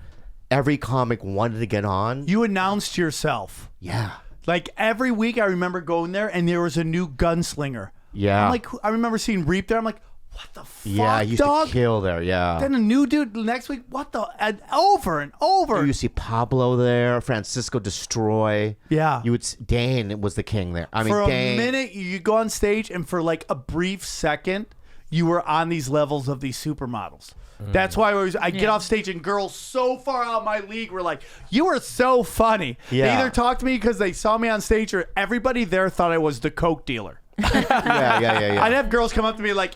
every comic wanted to get on. you announced yourself. Yeah. Like, every week I remember going there and there was a new gunslinger. Yeah. I'm like, I remember seeing Reap there. I'm like, what the fuck, Yeah, he used dog? to kill there. Yeah. Then a new dude next week. What the? And over and over. You see Pablo there, Francisco Destroy. Yeah. You would Dane was the king there. I mean, For a Dane. minute, you go on stage, and for like a brief second, you were on these levels of these supermodels. That's why I get off stage and girls so far out of my league were like, you are so funny. Yeah. They either talked to me because they saw me on stage or everybody there thought I was the coke dealer. Yeah. I'd have girls come up to me like,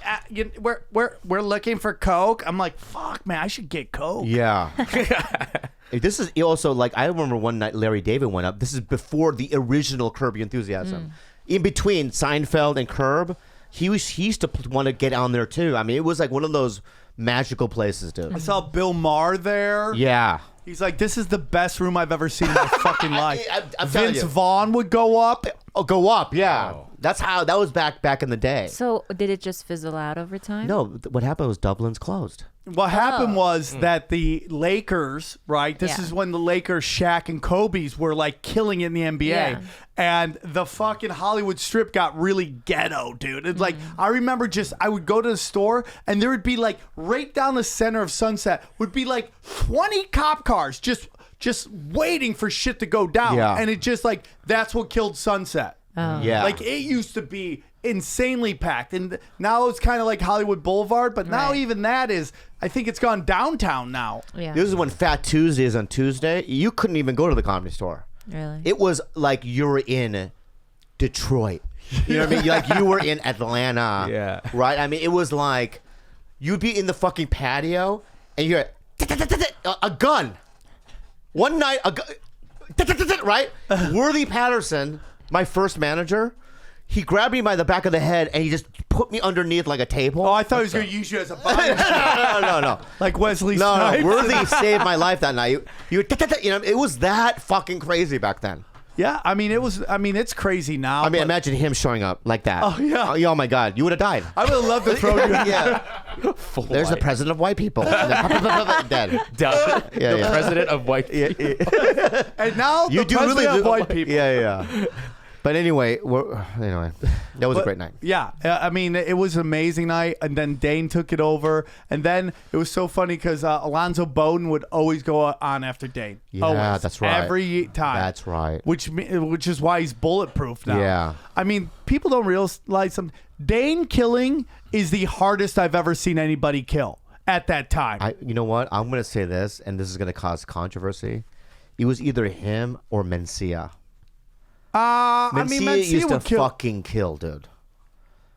we're looking for coke. I'm like, fuck, man, I should get coke. Yeah. This is also like, I remember one night Larry David went up. This is before the original Curb Your Enthusiasm. In between Seinfeld and Curb, he used to want to get on there too. I mean, it was like one of those magical places, dude. I saw Bill Maher there. Yeah. He's like, this is the best room I've ever seen in my fucking life. I'm telling Vince you. Vaughn would go up. Oh, go up, yeah. Oh. That was back in the day. So did it just fizzle out over time? No, what happened was Dublin's closed. What happened was that the Lakers, right? This Yeah. is when the Lakers, Shaq and Kobe's were like killing it in the NBA. Yeah. And the fucking Hollywood Strip got really ghetto, dude. It's like, I remember I would go to the store and there would be like right down the center of Sunset would be like 20 cop cars just waiting for shit to go down. Yeah. And it just like, that's what killed Sunset. Yeah. Like it used to be insanely packed, and now it's kind of like Hollywood Boulevard. But now Right. even that is, I think it's gone downtown now. Yeah. This is when Fat Tuesday is on Tuesday. You couldn't even go to the Comedy Store. Really? It was like you were in Detroit. You know what I mean? Like you were in Atlanta. Yeah. Right? I mean, it was like you'd be in the fucking patio and you hear a gun. One night, a gun. Right? Worthy Patterson, my first manager, he grabbed me by the back of the head and he just put me underneath like a table. Oh, I thought he was going to use you as a bomb. No. Like Wesley No, Snipes. Worthy saved my life that night. You know, it was that fucking crazy back then. Yeah, I mean, it's crazy now. I mean, but imagine him showing up like that. Oh, yeah. Oh my God, you would have died. I would have loved to throw you. Yeah. There's the president of white people. Dead. The president of white people. And now You the do really president of do. white people. Yeah. But anyway, that was a great night. Yeah, I mean, it was an amazing night, and then Dane took it over, and then it was so funny because Alonzo Bowden would always go on after Dane. Yeah, Always. that's right. Every time. That's right. Which is why he's bulletproof now. Yeah. I mean, people don't realize something. Dane killing is the hardest I've ever seen anybody kill at that time. You know what? I'm going to say this, and this is going to cause controversy. It was either him or Mencia. Mencia used to would kill. fucking kill, dude.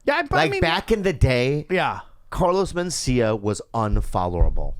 Yeah, but Like I mean, back in the day, yeah. Carlos Mencia was unfollowable.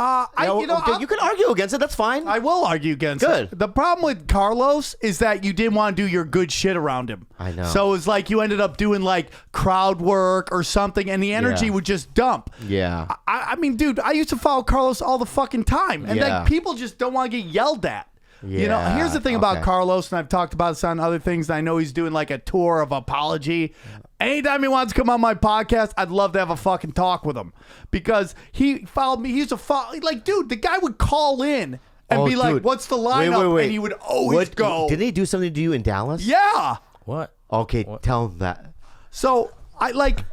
You can argue against it. That's fine. I will argue against Good. it. The problem with Carlos is that you didn't want to do your good shit around him. I know. So it's like you ended up doing like crowd work or something, and the energy Yeah. would just dump. Yeah. I mean, dude, I used to follow Carlos all the fucking time, and Yeah. like people just don't want to get yelled at. You know, Yeah, here's the thing about okay. Carlos, and I've talked about this on other things. And I know he's doing like a tour of apology. Anytime he wants to come on my podcast, I'd love to have a fucking talk with him because he followed me. He used to follow, like, dude, the guy would call in and be like, dude. "What's the lineup?" Wait. And he would always go. Didn't he do something to you in Dallas? Yeah. What? Okay, tell him that. So I had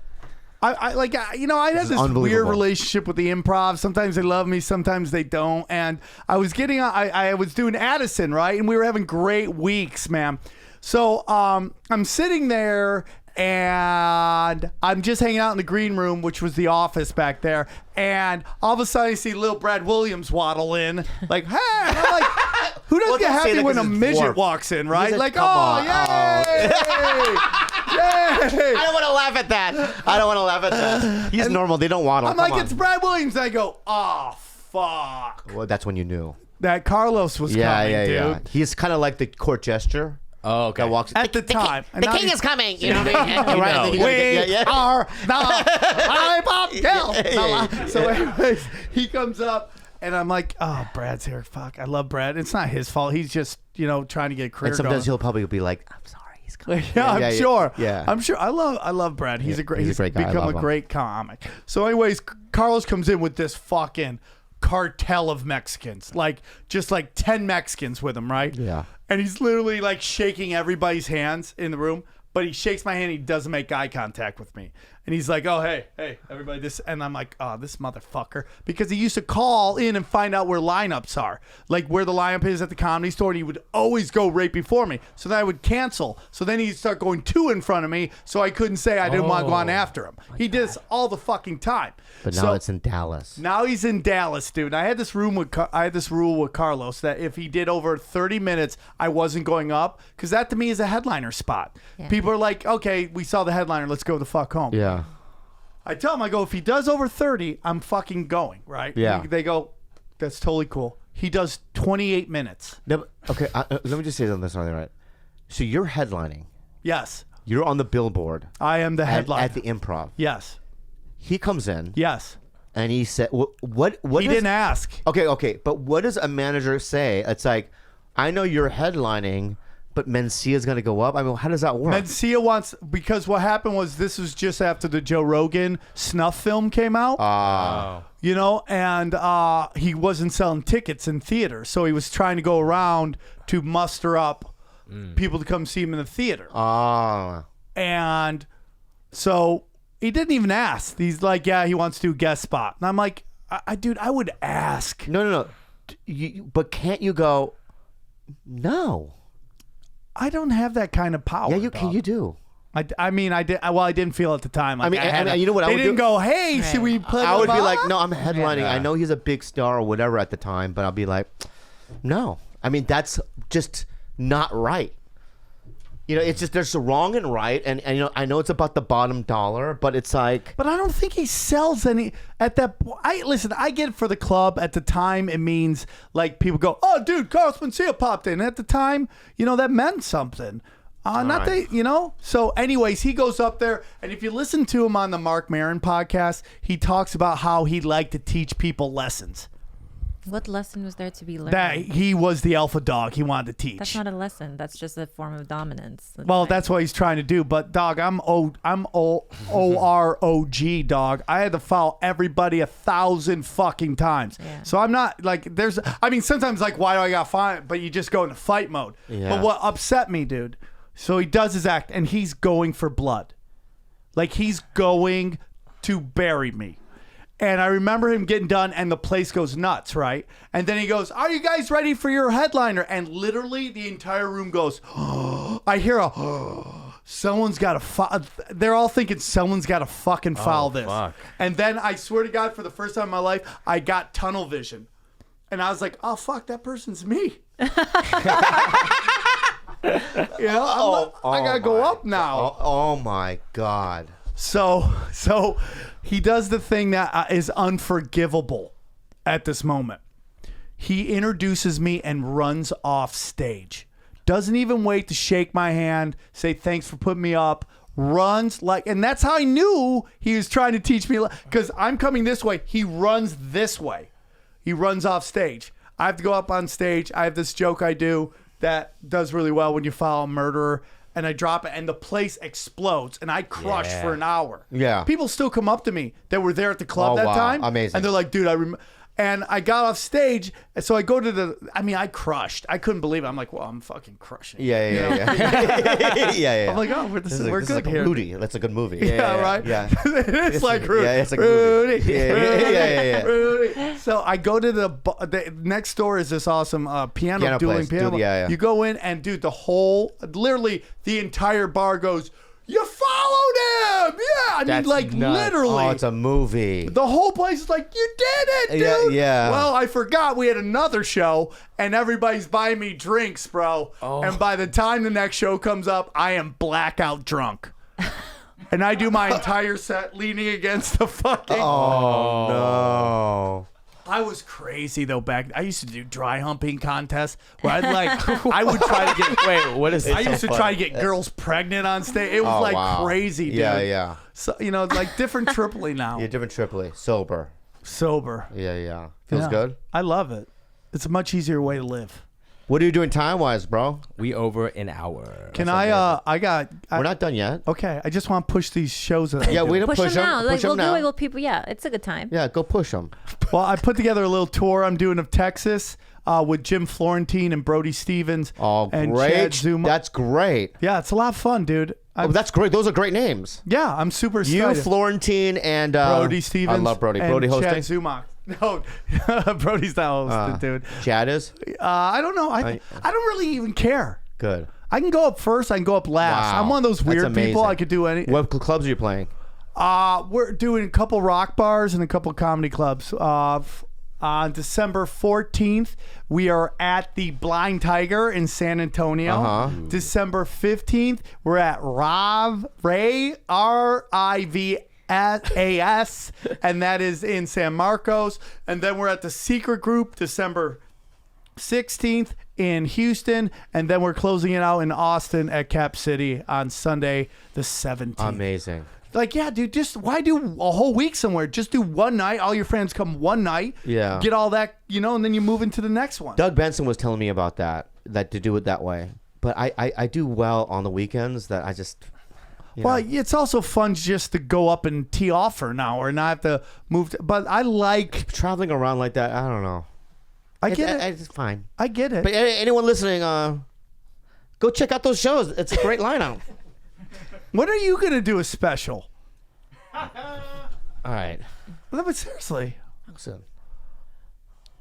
this unbelievable. weird relationship with the improv. Sometimes they love me, sometimes they don't. And I was doing Addison, right? And we were having great weeks, man. So I'm sitting there and I'm just hanging out in the green room, which was the office back there. And all of a sudden I see little Brad Williams waddle in, like, hey, and I'm like, who doesn't Well, get don't say happy that when 'cause a it's midget dwarf. walks in, right? He's Like, come oh, on. yay! Yay! I don't want to laugh at that. He's normal. They don't waddle. I'm Come like, on. it's Brad Williams. I go, oh, fuck. Well, that's when you knew. That Carlos was coming, dude. He's kind of like the court gesture Oh, okay. that walks. At the time. The king is coming. You know what I mean? You Right, know. and then you gotta get- are the Yeah. So anyways, he comes up and I'm like, oh, Brad's here. Fuck, I love Brad. It's not his fault. He's just, trying to get a career And sometimes going. he'll probably be like, "I'm sorry, he's coming." Yeah, I'm sure. Yeah. I'm sure. I love Brad. He's a great. he's a great guy. I become love a him. great comic. So, anyways, Carlos comes in with this fucking cartel of Mexicans, like just like 10 Mexicans with him, right? Yeah. And he's literally like shaking everybody's hands in the room. but he shakes my hand. He doesn't make eye contact with me. And he's like, oh, hey, everybody, this. And I'm like, oh, this motherfucker. Because he used to call in and find out where lineups are, like where the lineup is at the Comedy Store. And he would always go right before me. So then I would cancel. So then he'd start going 2 in front of me. So I couldn't say I didn't want to go on after him. He did this all the fucking time. But now it's in Dallas. Now he's in Dallas, dude. I had this rule with Carlos that if he did over 30 minutes, I wasn't going up, because that to me is a headliner spot. Yeah. People are like, okay, we saw the headliner, let's go the fuck home. Yeah. I tell him, I go, if he does over 30, I'm fucking going, right? Yeah. They go, that's totally cool. He does 28 minutes. No, but, okay, let me just say something right. So you're headlining. Yes. You're on the billboard. I am the headliner. At the Improv. Yes. He comes in. Yes. And he said, what He didn't ask. Okay. But what does a manager say? It's like, I know you're headlining, but Mencia's going to go up. I mean, how does that work? Mencia wants, because what happened was this was just after the Joe Rogan snuff film came out. You know, and he wasn't selling tickets in theaters. So he was trying to go around to muster up people to come see him in the theater. And so he didn't even ask. He's like, yeah, he wants to do a guest spot. And I'm like, dude, I would ask. No. But can't you go, no. I don't have that kind of power. Yeah, you do. I mean, I did. Well, I didn't feel at the time. Like, you know what I would do? They didn't go, hey, should we play? I would be like, no, I'm headlining. Yeah. I know he's a big star or whatever at the time, but I'll be like, no. I mean, that's just not right. You know, it's just there's wrong and right, and you know, I know it's about the bottom dollar, but it's like. But I don't think he sells any at that. Listen, I get it for the club. At the time, it means like people go, oh, dude, Carlos Mencia popped in. At the time, you know, that meant something. You know. So, anyways, he goes up there, and if you listen to him on the Mark Maron podcast, he talks about how he liked to teach people lessons. What lesson was there to be learned? That he was the alpha dog he wanted to teach. That's not a lesson. That's just a form of dominance. That's what he's trying to do. But dog, I'm OROG dog. I had to follow everybody 1,000 fucking times. Yeah. So I'm not like sometimes like, why do I got fined? But you just go into fight mode. Yeah. But what upset me, dude? So he does his act and he's going for blood. Like he's going to bury me. And I remember him getting done and the place goes nuts, right? And then he goes, are you guys ready for your headliner? And literally the entire room goes, oh. I hear someone's got to they're all thinking someone's got to fucking foul this. Fuck. And then I swear to God, for the first time in my life, I got tunnel vision. And I was like, oh, fuck, that person's me. You know, I got to go up now. Oh my God. So he does the thing that is unforgivable at this moment. He introduces me and runs off stage. Doesn't even wait to shake my hand, say thanks for putting me up. Runs like, and that's how I knew he was trying to teach me, because I'm coming this way. He runs this way. He runs off stage. I have to go up on stage. I have this joke I do that does really well when you follow a murderer. And I drop it, and the place explodes, and I crush for an hour. Yeah. People still come up to me that were there at the club that time. Amazing. And they're like, dude, and I got off stage, and so I go to I crushed. I couldn't believe it. I'm like, well, I'm fucking crushing. Yeah. I'm like, oh, we're good like here. Rudy. That's a good movie. Yeah, right? Yeah. It's like Rudy. Yeah, it's like Rudy. Rudy. So I go to the next door is this awesome piano dueling place. piano. You go in, and dude, literally the entire bar goes, you followed him! Yeah! That's like nuts. Literally. Oh, it's a movie. The whole place is like, you did it, dude! Yeah. Well, I forgot we had another show, and everybody's buying me drinks, bro. Oh. And by the time the next show comes up, I am blackout drunk. And I do my entire set leaning against the fucking... Oh, no. I was crazy though I used to do dry humping contests where I would try to get what is I used to try to get girls pregnant on stage. It was crazy, dude. Yeah. So like different Tripoli now. Yeah, different Tripoli. Sober. Yeah. Feels good. I love it. It's a much easier way to live. What are you doing time-wise, bro? We over an hour. Can we're not done yet. Okay, I just want to push these shows. Yeah, we don't push them now. Push them we'll now. do it with people. Yeah, it's a good time. Yeah, go push them. Well, I put together a little tour I'm doing of Texas with Jim Florentine and Brody Stevens. Oh, and great. Chad Zuma. That's great. Yeah, it's a lot of fun, dude. Oh, that's great. Those are great names. Yeah, I'm super excited. You, Florentine, and Brody Stevens. I love Brody. And Brody hosting. Chad Zumock. No, Brody's not hosting, dude. Chad is I don't know. I don't really even care. good. I can go up first. I can go up last. Wow. I'm one of those That's weird people. amazing. I could do any. What clubs are you playing? We're doing a couple rock bars and a couple comedy clubs. On December 14th, we are at the Blind Tiger in San Antonio. December 15th, we're at Ray RIVAS, and that is in San Marcos. And then we're at the Secret Group December 16th in Houston, and then we're closing it out in Austin at Cap City on Sunday the 17th. Amazing. Like, yeah, dude, just why do a whole week somewhere? Just do one night. All your friends come one night. Yeah. Get all that, and then you move into the next one. Doug Benson was telling me about that to do it that way. But I do well on the weekends that I just. Well, it's also fun just to go up and tee off for an hour and not have to move. But I like traveling around like that. I don't know. I get it. It's fine. I get it. But anyone listening, go check out those shows. It's a great lineup. When are you gonna do a special? All right. No, but seriously. Listen.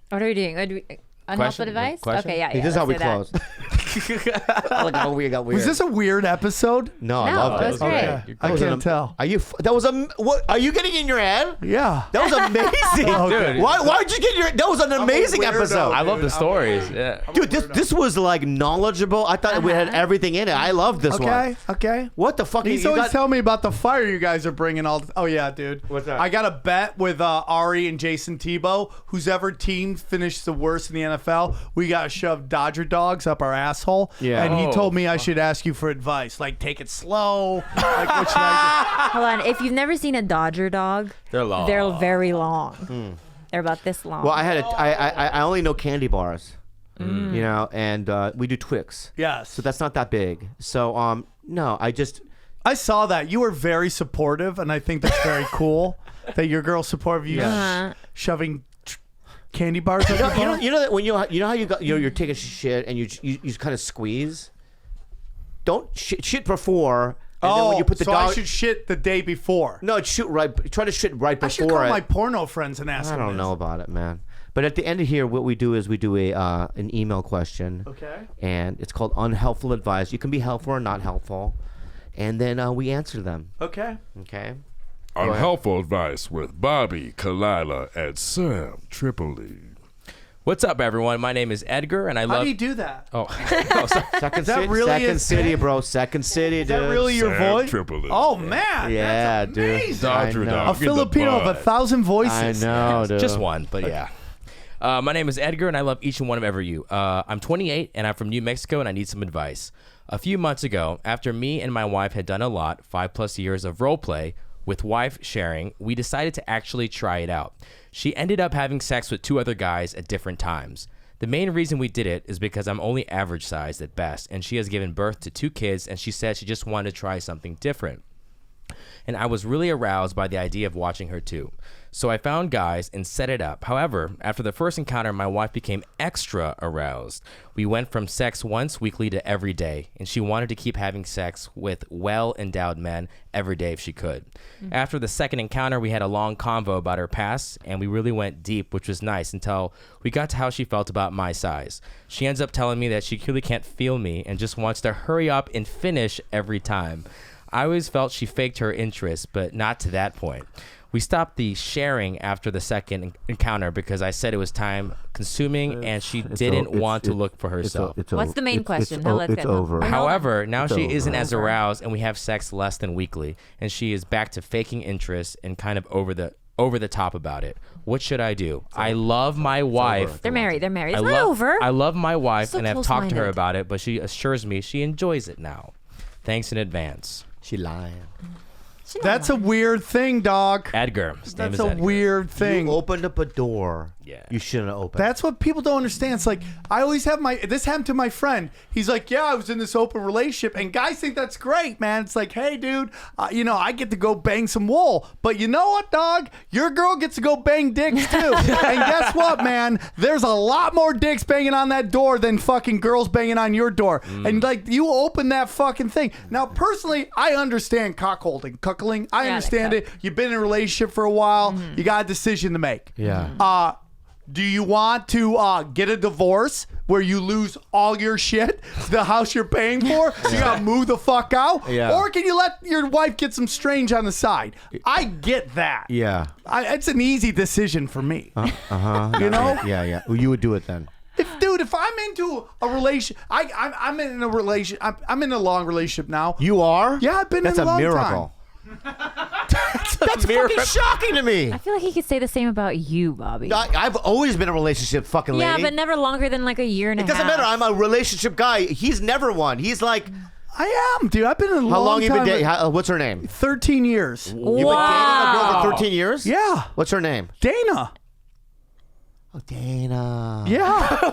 What are we doing? Unhelpful advice? Question? Okay, yeah. Hey, this is how we let's do close. Look how we got weird. Was this a weird episode? No, I No, loved it it. was great. Okay. I can't tell. Are you? That was what? Are you getting in your head? Yeah. That was amazing. Dude. Why'd you get your? That was an amazing weirdo. episode. I love the stories. Yeah. Dude, this was like knowledgeable. I thought we had everything in it. I love this one. Okay. What the fuck? He's you always got- telling me about the fire you guys are bringing all. Oh yeah, dude. What's that? I got a bet with Ari and Jason Tebow. Whose ever team finished the worst in the NFL, we got to shove Dodger dogs up our asshole. Yeah. And he Oh. told me I should ask you for advice, like take it slow. Like what should I Hold on. If you've never seen a Dodger dog, They're long. they're very long. They're about this long. Well, I only know candy bars, and we do Twix. do? Yes. So that's not that big. So no, I saw that you were very supportive, and I think that's very cool that your girl's supportive of you shoving candy bars. Up your butt? you know that when you know how you got you're taking shit and you kind of squeeze. Don't shit before. And then when you put the so dog, I should shit the day before. no, shoot right. Try to shit right I should before call it. my porno friends and ask I them don't this. know about it, man. But at the end of here, what we do is we do an email question. Okay. And it's called unhelpful advice. You can be helpful or not helpful, and then we answer them. Okay. Okay. Unhelpful advice with Bobby, Khalyla, and Sam Tripoli. What's up, everyone? My name is Edgar, and I How love. do you do that? Oh, oh, sorry. Second that City, really Second is- City, bro. Second City, dude. Is that really your Sam voice? Tripoli. Oh man. Yeah, that's dude. amazing. Dodger I know. dog. A in the Filipino of butt. 1,000 voices. I know, dude. Just one, but yeah. My name is Edgar, and I love each and one of every you. I'm 28, and I'm from New Mexico, and I need some advice. A few months ago, after me and my wife had done a lot, 5+ years of role play with wife sharing, we decided to actually try it out. She ended up having sex with 2 other guys at different times. The main reason we did it is because I'm only average sized at best, and she has given birth to 2 kids, and she said she just wanted to try something different. And I was really aroused by the idea of watching her too. So I found guys and set it up. However, after the first encounter, my wife became extra aroused. We went from sex once weekly to every day, and she wanted to keep having sex with well-endowed men every day if she could. After the second encounter, we had a long convo about her past, and we really went deep, which was nice until we got to how she felt about my size. She ends up telling me that she clearly can't feel me and just wants to hurry up and finish every time. I always felt she faked her interest, but not to that point. We stopped the sharing after the second encounter because I said it was time consuming and she didn't want to look for herself. What's the main question? Now let's get over. However, now she isn't as aroused and we have sex less than weekly, and she is back to faking interest and kind of over the top about it. What should I do? I love my wife. They're married. They're married. It's I not love, over. I love my wife So and I've talked to her close-minded. about it, but she assures me she enjoys it now. Thanks in advance. She lying. She don't That's a mind. weird thing, dog. Edgar. His name That's is a Edgar. weird thing. You opened up a door. Yeah. You shouldn't have opened. That's what people don't understand. It's like I always have this happened to my friend. He's like, yeah, I was in this open relationship, and guys think that's great, man. It's like, hey, dude, I get to go bang some wool, but you know what, dog? Your girl gets to go bang dicks too. And guess what, man? There's a lot more dicks banging on that door than fucking girls banging on your door. And like, you open that fucking thing. Now, personally, I understand cuckolding. I Yeah, understand like it. You've been in a relationship for a while. You got a decision to make. Yeah. Do you want to get a divorce where you lose all your shit, the house you're paying for, so you gotta move the fuck out? Yeah. Or can you let your wife get some strange on the side? I get that. Yeah. It's an easy decision for me. You know? Yeah. Well, you would do it then. If I'm into a relation, I'm in a relation. I'm in a long relationship now. You are? Yeah, I've been That's in a long miracle. That's fucking shocking to me. I feel like he could say the same about you, Bobby. I've always been a relationship fucking lady. Yeah, but never longer than like a year and a It half. doesn't matter. I'm a relationship guy. He's never one. He's like, I am, dude. I've been in a long time. how long you been dating? What's her name? 13 years. You've been dating a girl for 13 years? Yeah. What's her name? Dana. Oh, Dana. Yeah. How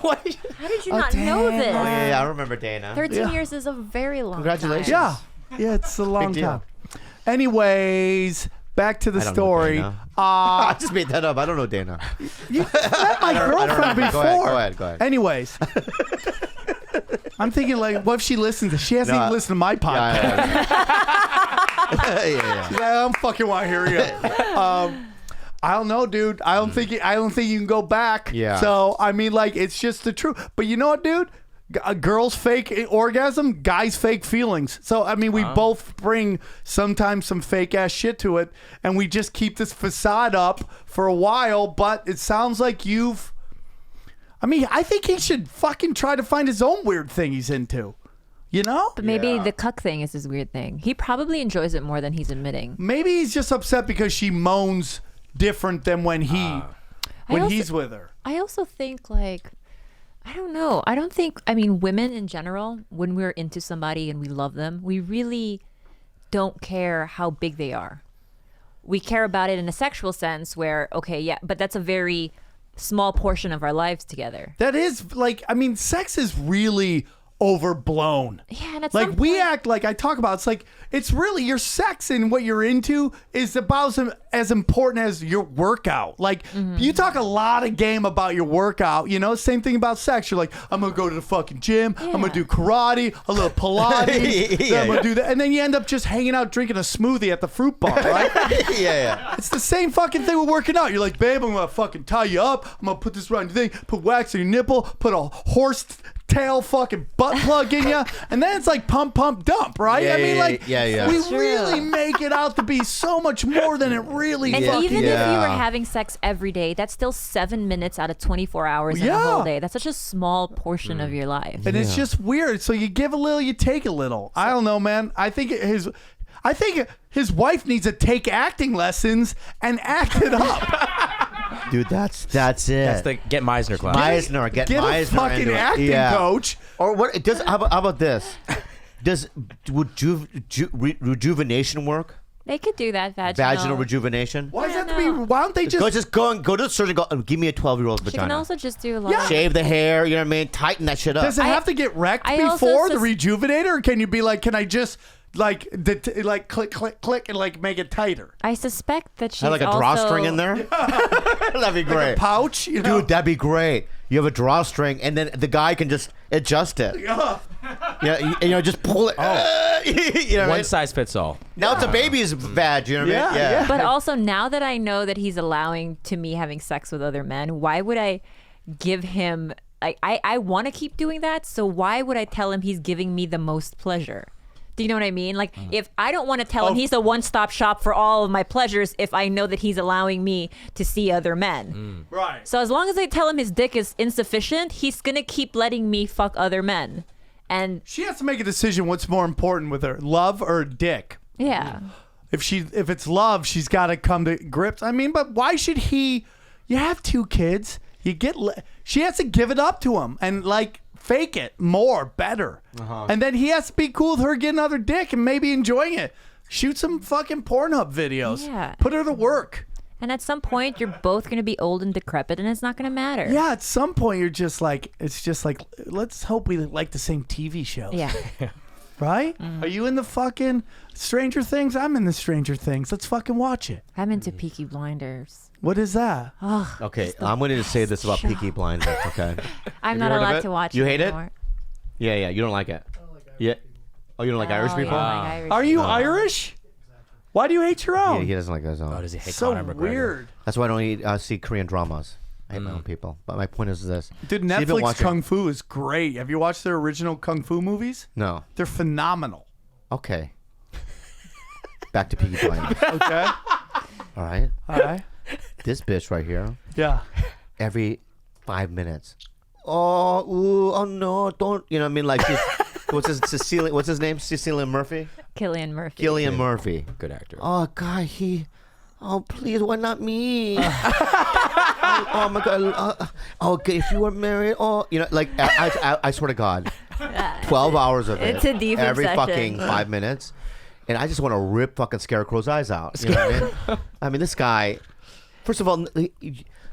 did you not know this? Oh, yeah, I remember Dana. 13 years is a very long Congratulations. time. Yeah, it's a long deal. time. Anyways, back to the I don't know story. Dana. I just made that up. I don't know Dana. You met my girlfriend remember. before. Go ahead. Anyways, I'm thinking like, what if she listens? She hasn't even listened to my podcast. Yeah. She's like, I don't fucking want to hear you. I don't know, dude. I don't think you can go back. Yeah. So I mean, like, it's just the truth. But you know what, dude? Girls fake orgasm, guys fake feelings. So I mean, we both bring sometimes some fake ass shit to it, and we just keep this facade up for a while. But it sounds like you've. I mean, I think he should fucking try to find his own weird thing he's into. You know? But maybe the cuck thing is his weird thing. He probably enjoys it more than he's admitting. Maybe he's just upset because she moans different than when he's with her. I also think, like, I don't know. I mean, women in general, when we're into somebody and we love them, we really don't care how big they are. We care about it in a sexual sense where, okay, yeah, but that's a very small portion of our lives together. That is, like, I mean, sex is really overblown. Yeah, and at like some we point- act like I talk about, it's like it's really your sex and what you're into is about as important as your workout. Like you talk a lot of game about your workout, you know, same thing about sex. You're like, I'm gonna go to the fucking gym, I'm gonna do karate, a little Pilates, then I'm gonna do that, and then you end up just hanging out drinking a smoothie at the fruit bar, right? yeah. It's the same fucking thing with working out. You're like, babe, I'm gonna fucking tie you up, I'm gonna put this around your thing, put wax on your nipple, put a horse tail fucking butt plug in you, and then it's like pump dump, right? Yeah, I mean, like, yeah. we It's true. really make it out to be so much more than it really And fucking even if you Yeah. were having sex every day, that's still 7 minutes out of 24 hours in a Yeah. whole day. That's such a small portion of your life. and it's just weird. So you give a little, you take a little. I don't know, man. I think his wife needs to take acting lessons and act it up. Dude, that's it. That's the get Meisner class. Meisner, get Get Meisner a fucking into it. acting Yeah. coach. Or what? How about this? Does rejuvenation work? They could do that vaginal. Vaginal rejuvenation? Why does Yeah, that have to be? no. Why don't they just? Go to the surgeon. Go give me a 12-year-old She can vagina. also just do a lot Yeah. of... Shave the hair. You know what I mean? Tighten that shit up. Does it have to get wrecked I also before the sus- rejuvenator, or can you be like, can I just like click and like make it tighter? I suspect that she's Have like a also... drawstring in there? That'd be great. Pouch, you know? Dude, that'd be great. You have a drawstring, and then the guy can just adjust it. Yeah, just pull it. You know what I One mean? size fits all. Now it's a baby's vag. You know what I mean? Yeah. But also, now that I know that he's allowing to me having sex with other men, why would I give him... Like, I want to keep doing that, so why would I tell him he's giving me the most pleasure? Do you know what I mean? Like, if I don't want to tell him he's a one-stop shop for all of my pleasures if I know that he's allowing me to see other men. Right. So as long as I tell him his dick is insufficient, he's going to keep letting me fuck other men. And She has to make a decision what's more important with her, love or dick. yeah. If it's love, she's got to come to grips. I mean, but why should he? You have 2 kids. She has to give it up to him and like fake it more, better. And then he has to be cool with her getting another dick and maybe enjoying it. Shoot some fucking Pornhub videos. Yeah. Put her to work. And at some point, you're both going to be old and decrepit, and it's not going to matter. Yeah, at some point you're just like, it's just like, let's hope we like the same TV shows. Yeah. Right? Are you in the fucking Stranger Things? I'm in the Stranger Things. Let's fucking watch it. I'm into Peaky Blinders. What is that? Okay, I'm going to say this about Peaky Blinders. Okay. I'm you not heard of allowed it? to watch You it hate it? anymore. Yeah, you don't like it. Yeah. Oh, you don't like Irish Oh, people? yeah, I like Irish Are you people. Irish? Why do you hate your Yeah, own? he doesn't like his own. Oh, does he hate So Conor McGregor? weird. That's why I don't see Korean dramas. I hate my own people. But my point is this. Dude, So you've been Netflix watching- Kung Fu is great. Have you watched their original Kung Fu movies? No. They're phenomenal. Okay. Back to Peaky Blinders. Okay? All right. All right. This bitch right here, Yeah. every 5 minutes. Oh, ooh, oh no, don't. You know what I mean? Like, what's his name? Cecilia Murphy? Killian Murphy. Gillian Murphy. Good actor. Oh, God, oh, please, why not me? oh, my God. Okay, if you were married, you know, like, I swear to God, 12 hours of it. It's a deep every obsession. fucking 5 minutes. And I just want to rip fucking Scarecrow's eyes out. You know what I mean? I mean, this guy, first of all,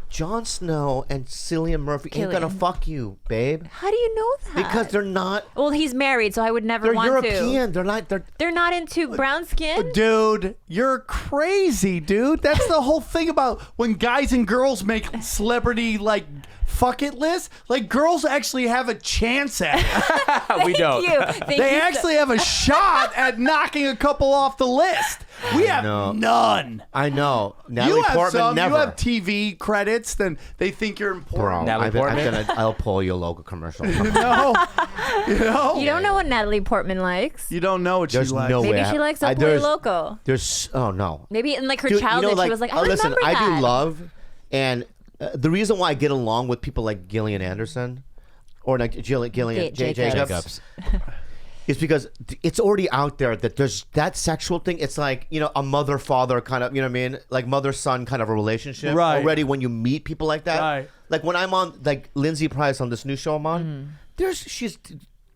Jon Snow and Cillian Murphy ain't gonna Killian. fuck you, babe. How do you know that? Because they're not. Well, he's married, so I would never They're want European. to. They're not into brown skin. Dude, you're crazy, dude. That's the whole thing about when guys and girls make celebrity, like, fuck it lists. Like, girls actually have a chance at it. We don't. Thank They you actually have a shot at knocking a couple off the list. We have know. none. I know. Natalie You have Portman some. never. You have TV credits, then they think you're Bro, important. Natalie Portman? I'll pull you a logo commercial. No. You know? You don't know what Natalie Portman likes. You don't know what There's she likes. no way. Maybe she likes El Pollo there's- Loco. There's oh no. Maybe in like her Dude, childhood, she was like, I listen, remember that. I do love, and the reason why I get along with people like Gillian Anderson, or like Gillian Jacobs. Jacobs, is because it's already out there that there's that sexual thing. It's like, you know, a mother-father kind of, you know what I mean? Like mother-son kind of a relationship. Right. Already when you meet people like that. Right. Like when I'm on, like Lindsay Price on this new show I'm on, she's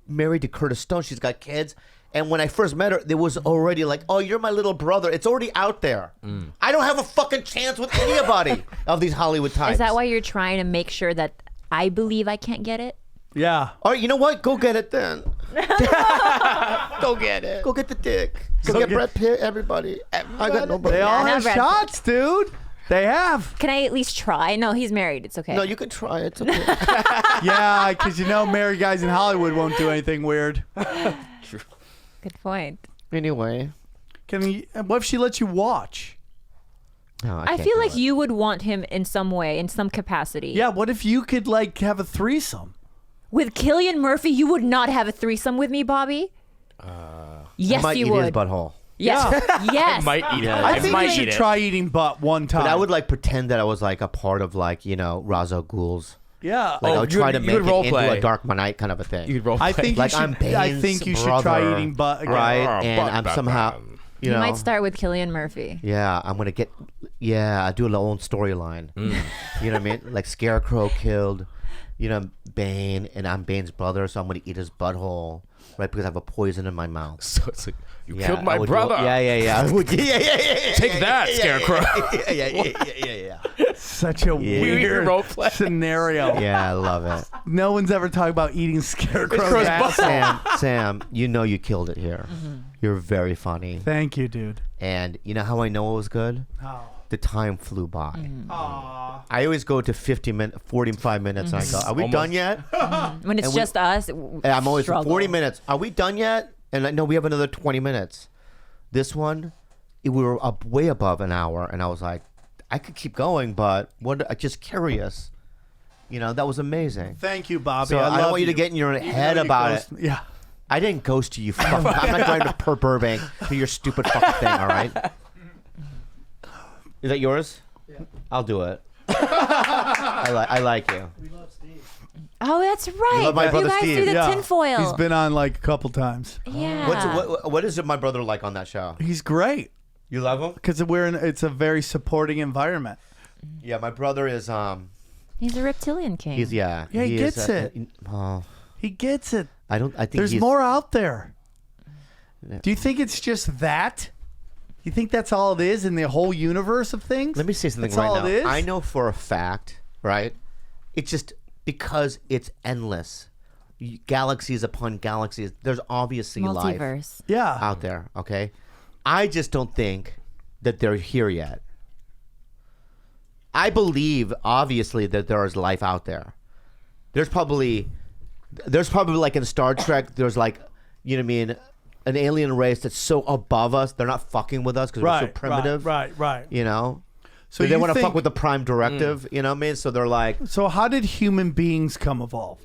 married to Curtis Stone. She's got kids. And when I first met her, there was already like, oh, you're my little brother. It's already out there. I don't have a fucking chance with anybody of these Hollywood types. Is that why you're trying to make sure that I believe I can't get it? Yeah. All right, you know what? Go get it then. Go get it. Go get the dick. Go get Brad Pitt, everybody. I got no They all not have Brad Pitt. shots, dude. They have. Can I at least try? No, he's married. It's okay. No, you can try it. It's okay. Yeah, because you know married guys in Hollywood won't do anything weird. Good point. Anyway. What if she lets you watch? No, I can't feel do like it. you would want him in some way, in some capacity. Yeah, what if you could like have a threesome? With Killian Murphy, you would not have a threesome with me, Bobby. Yes, I might you eat would. his butthole. Yes. Yes. Might eat it. I think might you should eat it. try eating butt one time. But I would like pretend that I was like a part of like, you know, Ra's al Ghul's. Yeah. Like I would try to you make would it role into play. a Dark Knight kind of a thing. You could role I play. think like you should. I'm Bane's I think you should try brother, eating butt again. right? And butt I'm Batman. somehow, you know. might start with Killian Murphy. Yeah, I'm gonna get. Yeah, I do a own storyline. You know what I mean? Like Scarecrow killed, you know, Bane, and I'm Bane's brother, so I'm gonna eat his butthole, right? Because I have a poison in my mouth. So it's like, you Yeah, killed my I would brother. Yeah. I would- yeah. Take that, Scarecrow. Yeah. Such a Weird weird role play. scenario. Yeah, I love it. No one's ever talked about eating scarecrow's Scarecrow's ass. Sam, you know you killed it here. You're very funny, Thank you, dude. and you know how I know it was good? Oh. The time flew by. Aw. I always go to 45 minutes, and I go, "Are we Almost. done yet?" When it's And we- just us, And I'm always struggle. 40 minutes. Are we done yet? And I know we have another 20 minutes. This one, we were up way above an hour, and I was like, I could keep going, but I'm just curious. You know, that was amazing. Thank you, Bobby. So I love don't want you to get in your head though you about ghost it. me. Yeah. I didn't ghost you, fuck. I'm not going to per Burbank to your stupid fucking thing, all right? Is that yours? Yeah. I'll do it. I like you. Oh, that's right. love my brother guys Steve. do the Yeah. tinfoil. He's been on like a couple times. yeah. What is my brother like on that show? He's great You love him? because it's a very supporting environment. Yeah, my brother is He's a reptilian king. he's Yeah, he is, gets it. Oh, He gets it. I think There's he's, more out there. Yeah. Do you think it's just that? You think that's all it is in the whole universe of things? Let me say something That's right all now. it is? I know for a fact, right? It's just because it's endless. Galaxies upon galaxies. There's obviously life Multiverse. Yeah. out there, okay? I just don't think that they're here yet. I believe, obviously, that there is life out there. There's probably like in Star Trek, there's like, you know what I mean, an alien race that's so above us, they're not fucking with us because we're so primitive. Right. You know? So they you want to think- fuck with the prime directive, you know what I mean? So they're like, So how did human beings come evolved?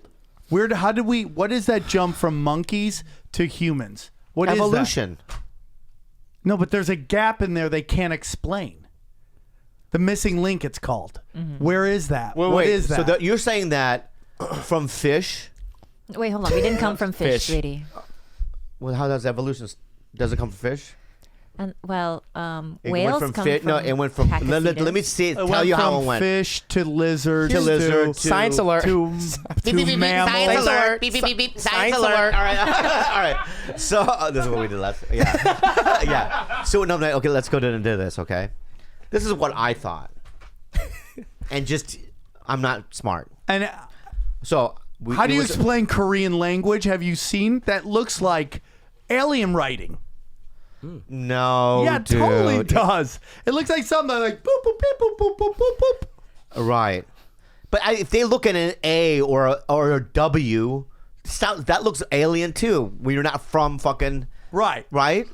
What is that jump from monkeys to humans? What is that? evolution. No, but there's a gap in there they can't explain. The missing link, it's called. Where is that? What is that? So you're saying that from fish? Wait, hold on. We didn't come from fish, sweetie. Well, how does evolution? Does it come from fish? And well, It whales went from come fish. from No, it went from. Let me see. It Tell went you how from it went. fish to lizards To lizards, to Science alert. to mammals. Science alert. Beep, beep, beep, beep. Science alert. All right. All right. So this is what we did last. Yeah. Yeah. So no, okay. Let's go into this. Okay. This is what I thought, and just I'm not smart. And So how do you explain Korean language? Have you seen that? Looks like alien writing. No. Yeah, it dude. totally does. It looks like something like boop boop beep, boop boop boop boop boop. Right. But if they look at an A or a W, that looks alien too. When you're not from fucking Right. right.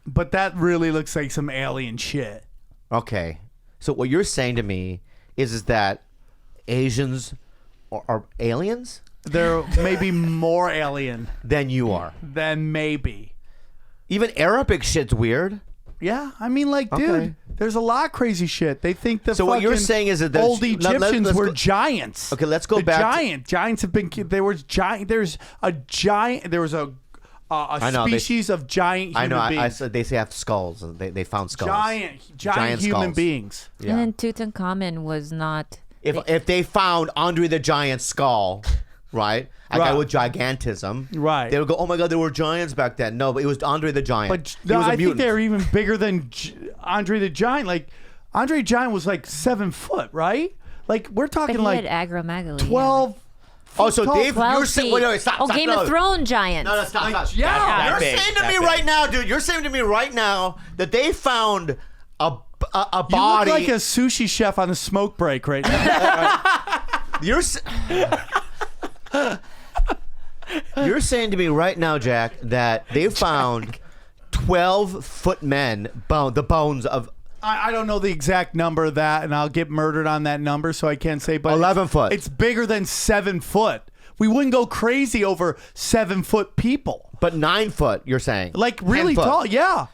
But that really looks like some alien shit. Okay. So what you're saying to me is that Asians are aliens They're maybe more alien than you are. than maybe. Even Arabic shit's weird. Yeah, I mean, like, dude, Okay. there's a lot of crazy shit. They think the So what you're fucking saying is that old let's Egyptians were go- giants. Okay, let's go The back to- Giants have been. There was giant. There's a giant. There was a know, species of giant I human know. I beings. said they say have skulls. They found skulls. Giant human skulls. beings. Yeah. And then Tutankhamun was not. If they found Andre the Giant's skull, right? A guy Right. with gigantism, Right. They would go, "Oh my God, there were giants back then." No, but it was Andre the Giant. But he was a I think mutant. they're even bigger than Andre the Giant. Like Andre the Giant was like 7 foot, right? Like we're But talking he like had acromegaly. 12. Oh, so tall. Dave, 12 you're saying, feet. wait, stop, Oh, stop, Game no. of Thrones giants. No, stop, stop. yeah. That You're big, saying to that me big. right now, dude. You're saying to me right now that they found a You body. look like a sushi chef on a smoke break right now. You're saying to me right now, Jack, that they found 12-foot men, the bones of I don't know the exact number of that, and I'll get murdered on that number, so I can't say. But 11 foot. It's bigger than 7 foot. We wouldn't go crazy over 7 foot people. but 9 foot. You're saying Like 10 really foot. tall, yeah.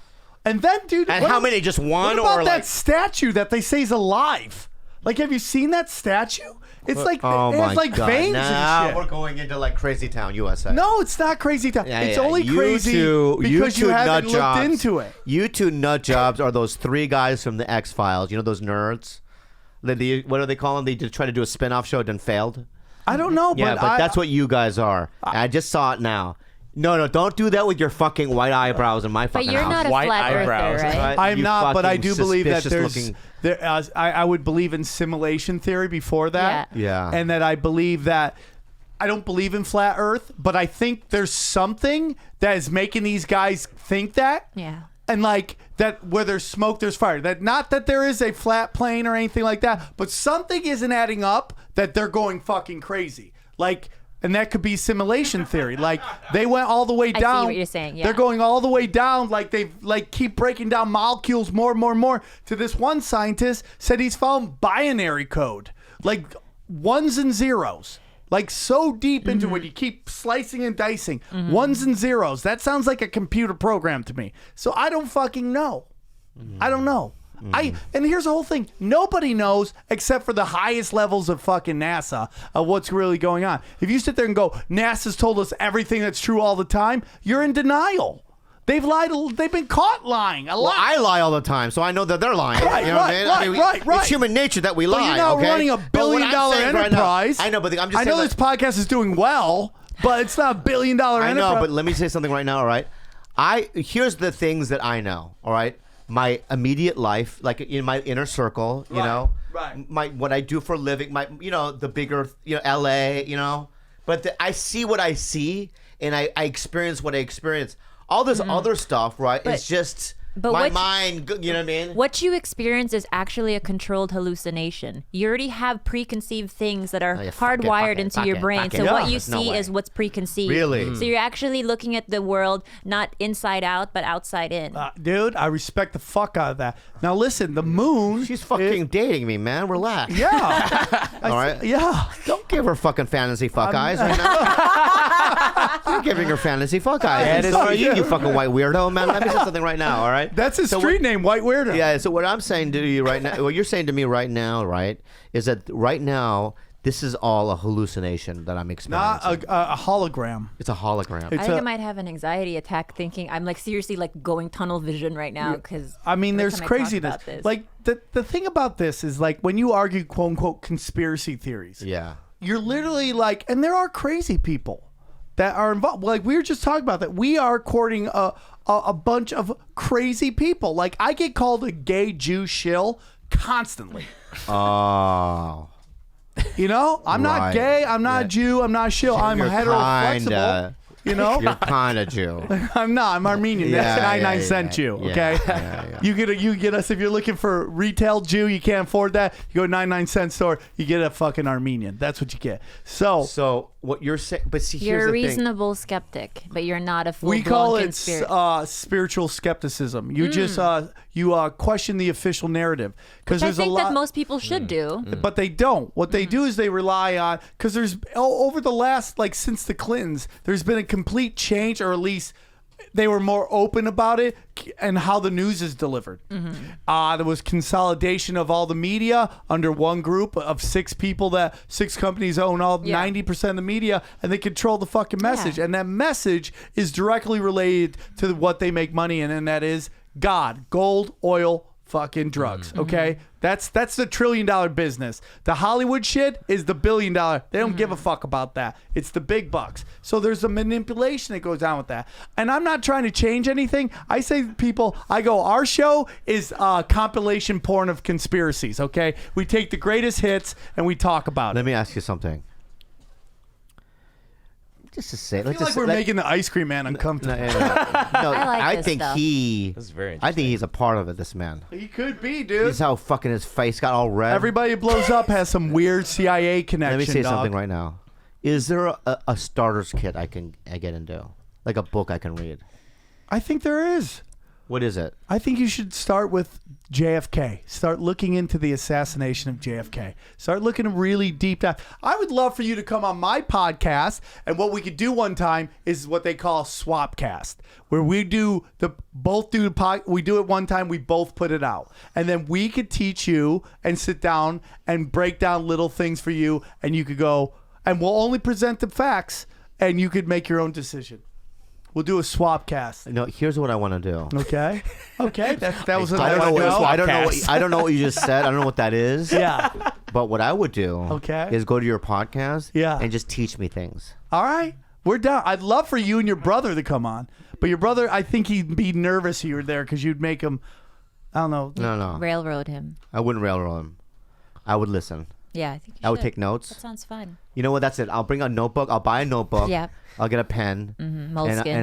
And then, dude, And what how ab- many? Just one What about or that like? statue that they say is alive? Like, have you seen that statue? It's like Oh it my has like God! veins Now and we're shit. going into like Crazy Town, USA. No, it's not crazy town. Yeah, It's yeah. only You crazy two- because you two haven't nut looked jobs. into it. You two nut jobs are those 3 guys from the X-Files. You know those nerds? What do they call them? They did try to do a spin-off show, then failed. I don't know, Yeah, but that's what you guys are. I just saw it now. No, don't do that with your fucking white eyebrows in my But fucking you're house. not a White flat eyebrows. earther, right? I'm You not, but I fucking do believe that suspicious there's. looking- I would believe in simulation theory before that. Yeah. And that I believe that. I don't believe in flat Earth, but I think there's something that is making these guys think that. Yeah. And like that, where there's smoke, there's fire. That not that there is a flat plane or anything like that, but something isn't adding up. That they're going fucking crazy. Like. And that could be simulation theory. Like they went all the way I see down. what you're saying, yeah. They're going all the way down. Like they like keep breaking down molecules more and more and more. To this one scientist said he's found binary code, like ones and zeros. Like so deep into it, you keep slicing and dicing ones and zeros. That sounds like a computer program to me. So I don't fucking know. I don't know. And here's the whole thing. Nobody knows except for the highest levels of fucking NASA of what's really going on. If you sit there and go, NASA's told us everything that's true all the time, you're in denial. They've lied. They've been caught lying a lot. Well, I lie all the time, so I know that they're lying. Right, you know what right, I mean? right, right. It's human nature that we lie. But you're not okay? running a But what billion I'm dollar saying right now- enterprise. I know, but I'm just I saying know that- this podcast is doing well, but it's not a $1 billion I enterprise. know, but let me say something right now, all right? Here's the things that I know, all right? my immediate life, like in my inner circle, you know, right. what I do for a living, the bigger, LA, but I see what I see, and I experience what I experience. All this other stuff, right? It's just my mind. You know what I mean? What you experience is actually a controlled hallucination. You already have preconceived things that are hardwired into your brain. So what you see is what's preconceived. Really? So you're actually looking at the world not inside out, but outside in. Dude, I respect the fuck out of that. Now listen, the moon. She's fucking dating me, man. Relax. Yeah. All right. Yeah. Don't give her fucking fantasy fuck eyes right now. You're giving her fantasy fuck eyes. And so are you fucking white weirdo, man. Let me say something right now, all right? That's his street name, White Weirdo. Yeah, so what I'm saying to you right now, what you're saying to me right now, right, is that right now, this is all a hallucination that I'm experiencing. Not a hologram. It's a hologram. I think I might have an anxiety attack thinking I'm like seriously like going tunnel vision right now because I mean there's craziness. Like the thing about this is like when you argue quote unquote conspiracy theories. Yeah. You're literally like, and there are crazy people that are involved. Like we were just talking about that. We are courting a bunch of crazy people. Like I get called a gay Jew shill constantly. Oh. I'm not gay. I'm not a Jew. I'm not a shill. I'm heteroflexible. You're kind of Jew. I'm not. I'm Armenian. That's 99-cent Jew. Okay. Yeah. You get us if you're looking for retail Jew. You can't afford that. You go to 99-cent store. You get a fucking Armenian. That's what you get. So what you're saying, but see, you're here's a the reasonable skeptic, but you're not a full. We call it spiritual skepticism. You just question the official narrative because I think that most people should do. But they don't. What they do is they rely on because there's over the last since the Clintons, there's been a complete change, or at least they were more open about it and how the news is delivered. There was consolidation of all the media under one group of 6 people that 6 companies own 90% of the media, and they control the fucking message. And that message is directly related to what they make money in, and that is God, gold, oil, fucking drugs. Okay, that's the $1 trillion business. The Hollywood shit is the $1 billion. They don't give a fuck about that. It's the big bucks. So there's a manipulation that goes on with that. And I'm not trying to change anything. I say to people, our show is compilation porn of conspiracies. Okay, we take the greatest hits and we talk about it. Let me ask you something. Just to say, I feel like we're making the ice cream man uncomfortable. No, I think he's a part of it. This man. He could be, dude. This is how fucking his face got all red. Everybody who blows up has some weird CIA connection. Let me say something right now. Is there a starter's kit I get into, like a book I can read? I think there is. What is it? I think you should start with JFK. Start looking into the assassination of JFK. Start looking really deep dive. I would love for you to come on my podcast, and what we could do one time is what they call Swapcast, where we do we do it one time, we both put it out, and then we could teach you and sit down and break down little things for you, and you could go, and we'll only present the facts, and you could make your own decision. We'll do a swapcast. No, here's what I want to do. Okay. That was. I don't know what you just said. I don't know what that is. Yeah. But what I would do. Is go to your podcast. Yeah. And just teach me things. All right. We're down. I'd love for you and your brother to come on, but your brother, I think he'd be nervous you were there because you'd make him. I don't know. No. Railroad him. I wouldn't railroad him. I would listen. Yeah, I think I would take notes. That sounds fun. You know what? That's it. I'll bring a notebook. I'll buy a notebook. Yeah. I'll get a pen. And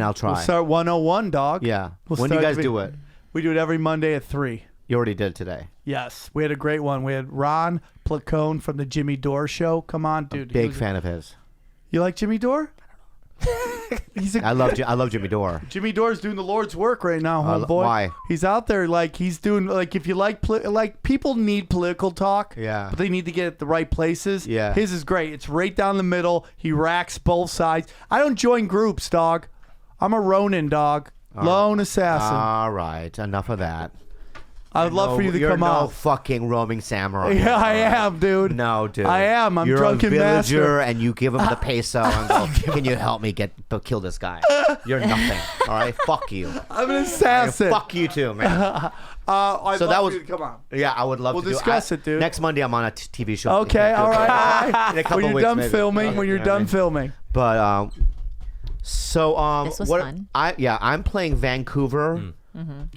I'll try. We'll start 101, dog. Yeah. When do you guys do it? We do it every Monday at 3. You already did today. Yes. We had a great one. We had Ron Placone from the Jimmy Dore Show. Come on, dude. Big fan of his. You like Jimmy Dore? I love Jimmy Dore. Jimmy Dore's doing the Lord's work right now, homeboy. Why? He's out there he's doing if you like people need political talk, but they need to get at the right places. Yeah. His is great. It's right down the middle. He racks both sides. I don't join groups, dog. I'm a Ronin, dog. Lone assassin. All right, enough of that. I would love for you to come You're out. no fucking roaming samurai. Yeah, I am, dude. No, dude. I am. I'm You're drunken a villager, master. and you give him the peso and go, can you help me kill this guy? You're nothing. All right? Fuck you. I'm an assassin. Fuck you too, man. I'd love for you to come on. Yeah, I would love to discuss it, dude. Next Monday, I'm on a TV show. Okay, all right. In a couple when you're weeks, done maybe. filming, when you're You know what I done mean? filming. But, This was fun. I'm playing Vancouver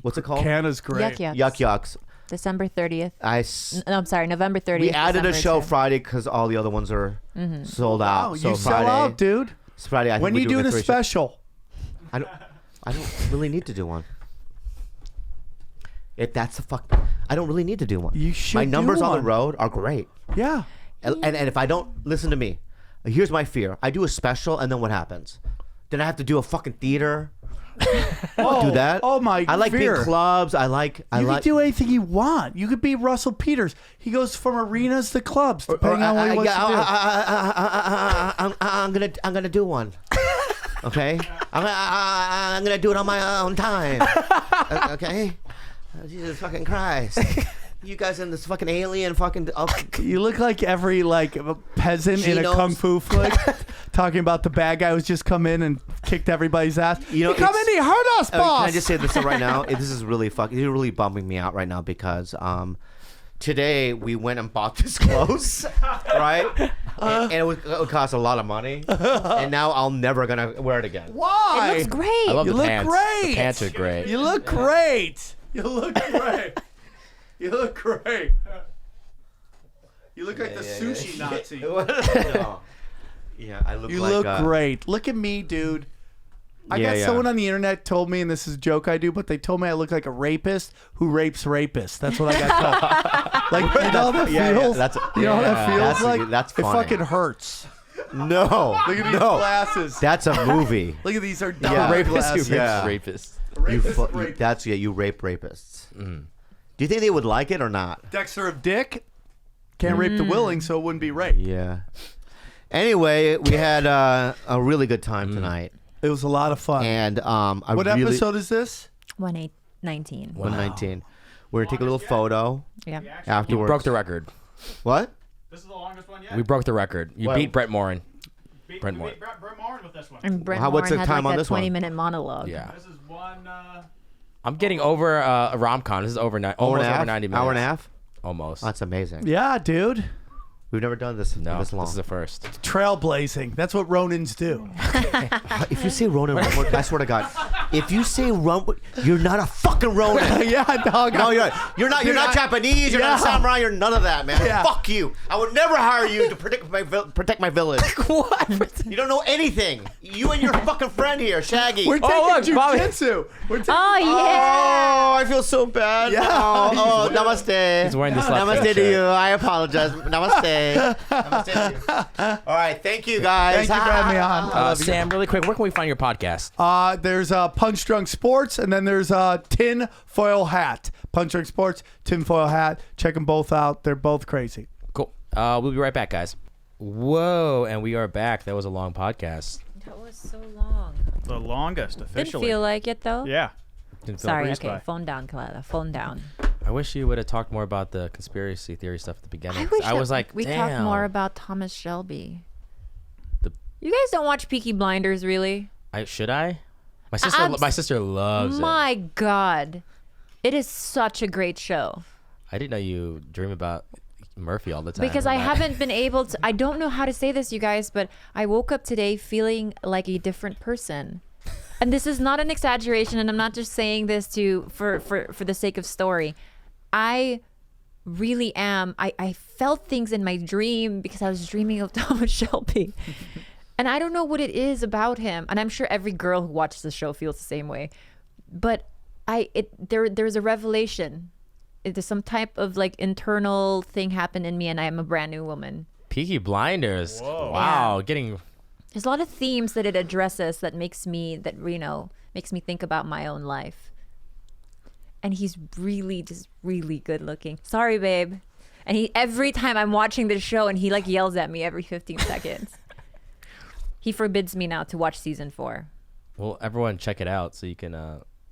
What's it called? Canna's great. Yuck yucks. Yuck Yucks. December 30th. No, I'm sorry, November 30th. we added a December show 10th. Friday because all the other ones are sold out. Wow, so you Friday, sell out, dude. It's Friday. I think When we're you doing a 3 shows. special? I don't really need to do one. I don't really need to do one. You should My do numbers on the one. road are great. Yeah. And if I don't listen to me, here's my fear. I do a special and then what happens? Then I have to do a fucking theater. Do that. Oh my! I like fear. big clubs. I like. You could do anything you want. You could be Russell Peters. He goes from arenas to clubs, depending on what he wants to do. I'm gonna do one. Okay. I'm gonna do it on my own time. Okay. Jesus fucking Christ. You guys in this fucking alien fucking. You look like every peasant in a Chinos. kung fu flick, talking about the bad guy who's just come in and kicked everybody's ass. You know, he come in, he hurt us, boss. Can I just say this right now? This is really you're really bumming me out right now because today we went and bought this clothes, right? And it would cost a lot of money, and now I'm never gonna wear it again. Why? It looks great. I love You the look pants. great. The pants are great. You look great. You look great. You look great. You look like the sushi Nazi. No. Yeah, I look You like. look great. Look at me, dude. I Yeah, got yeah. someone on the internet told me, and this is a joke I do, but they told me I look like a rapist who rapes rapists. That's what I got told. Like, you know how that Yeah, yeah, feels? that's- you know how that feels that's- like? that's It funny. fucking hurts. No. Look at these no. glasses. That's a movie. Look at these are dumb Yeah. Rapist, glasses. you Yeah. rapist. You rape rapists. Do you think they would like it or not? Dexter of Dick can't rape the willing, so it wouldn't be rape. Yeah. Anyway, we had a really good time tonight, It was a lot of fun. and I What really episode is this? 1/8/19. 119. We're gonna take a little photo Yeah. You afterwards. broke the record. What? This is the longest one yet. We broke the record. You What? beat Brett Morin. beat, Brent we Moore. beat Brent Moore with this one. And Brent What's Morin the had time like on a this one? 20-minute monologue. Yeah. This is one. I'm getting over a rom-com. This is over almost over 90 minutes. Hour and a half. Almost. That's amazing. Yeah, dude. We've never done this no, this long. this is the first. Trailblazing. That's what Ronins do. If you say Ronan one more, I swear to God, if you say Ronan, you're not a fucking Ronan. Yeah, dog. No, you're not. You're not Japanese. You're not Yeah. samurai. You're none of that, man. Yeah. Fuck you. I would never hire you to protect my village. What? You don't know anything. You and your fucking friend here, Shaggy. We're taking look, Bobby. jujitsu. We're taking. Oh, yeah. Oh, I feel so bad. Yeah. Oh, namaste. He's wearing this left Namaste shirt. to you. I apologize. Namaste. Namaste to you. All right. Thank you, guys. Thank you for having me on. I love you. Sam, really quick, where can we find your podcast? There's Punch Drunk Sports, and then there's Tin Foil Hat. Punch Drunk Sports, Tin Foil Hat. Check them both out. They're both crazy. Cool. We'll be right back, guys. Whoa, and we are back. That was a long podcast. That was so long. The longest Didn't officially. feel like it, though. Yeah. Didn't feel Sorry, breezed okay. by. Phone down, Khalyla. Phone down. I wish you would have talked more about the conspiracy theory stuff at the beginning. I wish I was that like, we damn. talked more about Thomas Shelby. The- You guys don't watch Peaky Blinders, really? Should I? My I'm- sister loves it. My God. It is such a great show. I didn't know you dream about Murphy all the time. Because I haven't been able to, I don't know how to say this, you guys, but I woke up today feeling like a different person. And this is not an exaggeration, and I'm not just saying this for the sake of story. I really am. I felt things in my dream because I was dreaming of Thomas Shelby. And I don't know what it is about him. And I'm sure every girl who watches the show feels the same way. But there's a revelation. There's some type of like internal thing happened in me, and I am a brand new woman. Peaky Blinders. Whoa. Wow, Yeah. getting There's a lot of themes that it addresses that makes me think about my own life. And he's really just really good looking. Sorry, babe. And every time I'm watching this show, and he like yells at me every 15 seconds. He forbids me now to watch season 4. well. Everyone, check it out so you can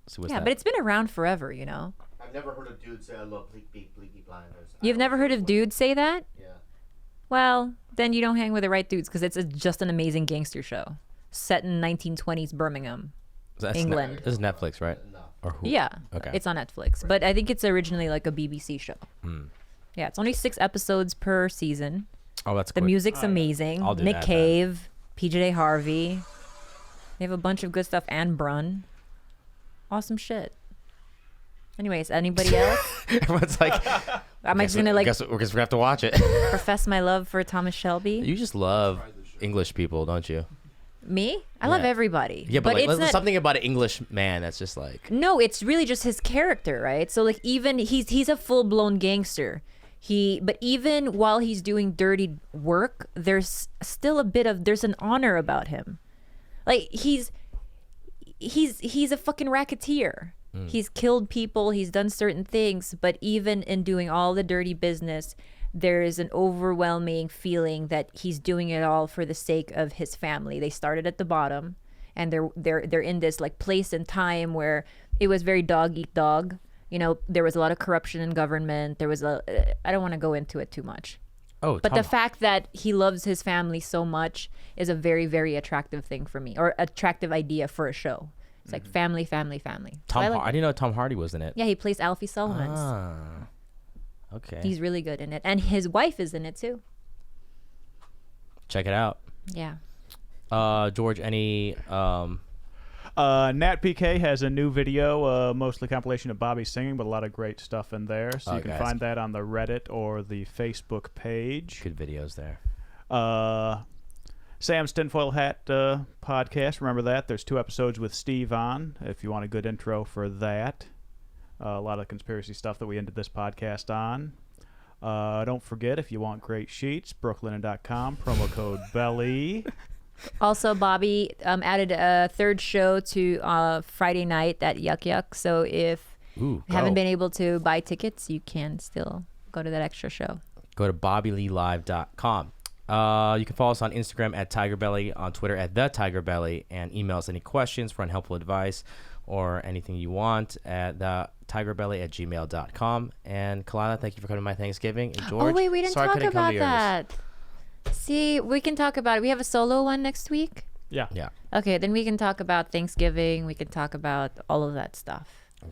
see what's Yeah, that. but it's been around forever, you know. I've never heard a dude say I love Peaky Blinders. You've never heard of dudes say that? Yeah. Well, then you don't hang with the right dudes because it's just an amazing gangster show set in 1920s Birmingham. That's England. This is Netflix, right? No. Or who? Yeah, Okay. it's on Netflix, but I think it's originally like a BBC show. Yeah, it's only 6 episodes per season. Oh, that's The quick. music's amazing. I'll do Nick that, Cave, PJ Harvey. They have a bunch of good stuff. Anne Brun. Awesome shit. Anyways, anybody else? Everyone's like, Am I just gonna like guess we're gonna have to watch it. profess my love for Thomas Shelby? You just love English people, don't you? Me? I love Yeah. everybody. Yeah, but like, it's there's not. something about an English man that's just like, No, it's really just his character, right? So like even he's a full blown gangster. But even while he's doing dirty work, there's still there's an honor about him. Like he's a fucking racketeer. He's killed people, he's done certain things, but even in doing all the dirty business, there is an overwhelming feeling that he's doing it all for the sake of his family. They started at the bottom, and they're in this like place and time where it was very dog eat dog. You know, there was a lot of corruption in government. There was I don't want to go into it too much. oh, But Tom, the fact that he loves his family so much is a very, very attractive thing for me, or attractive idea for a show. It's like family, family, family. So I I didn't know Tom Hardy was in it. yeah, he plays Alfie Solomons. Ah, okay. He's really good in it, and his wife is in it too. Check it out. Yeah. George, any Nat PK has a new video, mostly compilation of Bobby singing, but a lot of great stuff in there. So Oh, you can guys. find that on the Reddit or the Facebook page. good videos there? Sam's Tinfoil Hat podcast. Remember that? There's 2 episodes with Steve on, if you want a good intro for that. A lot of conspiracy stuff that we ended this podcast on. Don't forget, if you want great sheets, brooklinen.com, promo code BELLY. Also, Bobby added a third show to Friday night at Yuck Yuck. So if Ooh, you haven't go. been able to buy tickets, you can still go to that extra show. Go to bobbyleelive.com. You can follow us on Instagram at TigerBelly, on Twitter at the TigerBelly, and email us any questions for unhelpful advice or anything you want at the TigerBelly@gmail.com. And Khalyla, thank you for coming to my Thanksgiving. And George, Oh wait, we didn't sorry I talk couldn't come about to yours. that. See, we can talk about it. We have a solo one next week. Yeah. Yeah, Okay, then we can talk about Thanksgiving. We can talk about all of that stuff.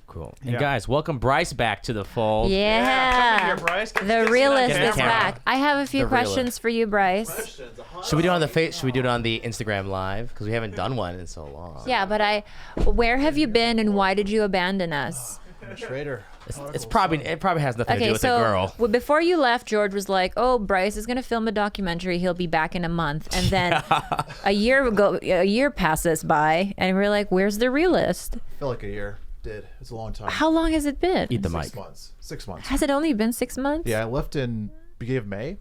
cool. And Yeah. guys, welcome Bryce back to the fold. Yeah. come in here, Bryce. Get The sit realist down. Get is the camera. back. I have a few The realist. questions for you, Bryce. Should we do it on the face? Should we do it on the Instagram live? Because we haven't done one in so long. Yeah, but where have you been and why did you abandon us? Traitor. It probably has nothing to do Okay, with so the girl. before you left, George was like, "Oh, Bryce is gonna film a documentary. He'll be back in a month." And then a year passes by, and we're like, "Where's the realist? Felt like a year. Did. It's a long time. How long has it been? Eat the 6 mic. months. 6 months. Has it only been 6 months? Yeah, I left in beginning of May.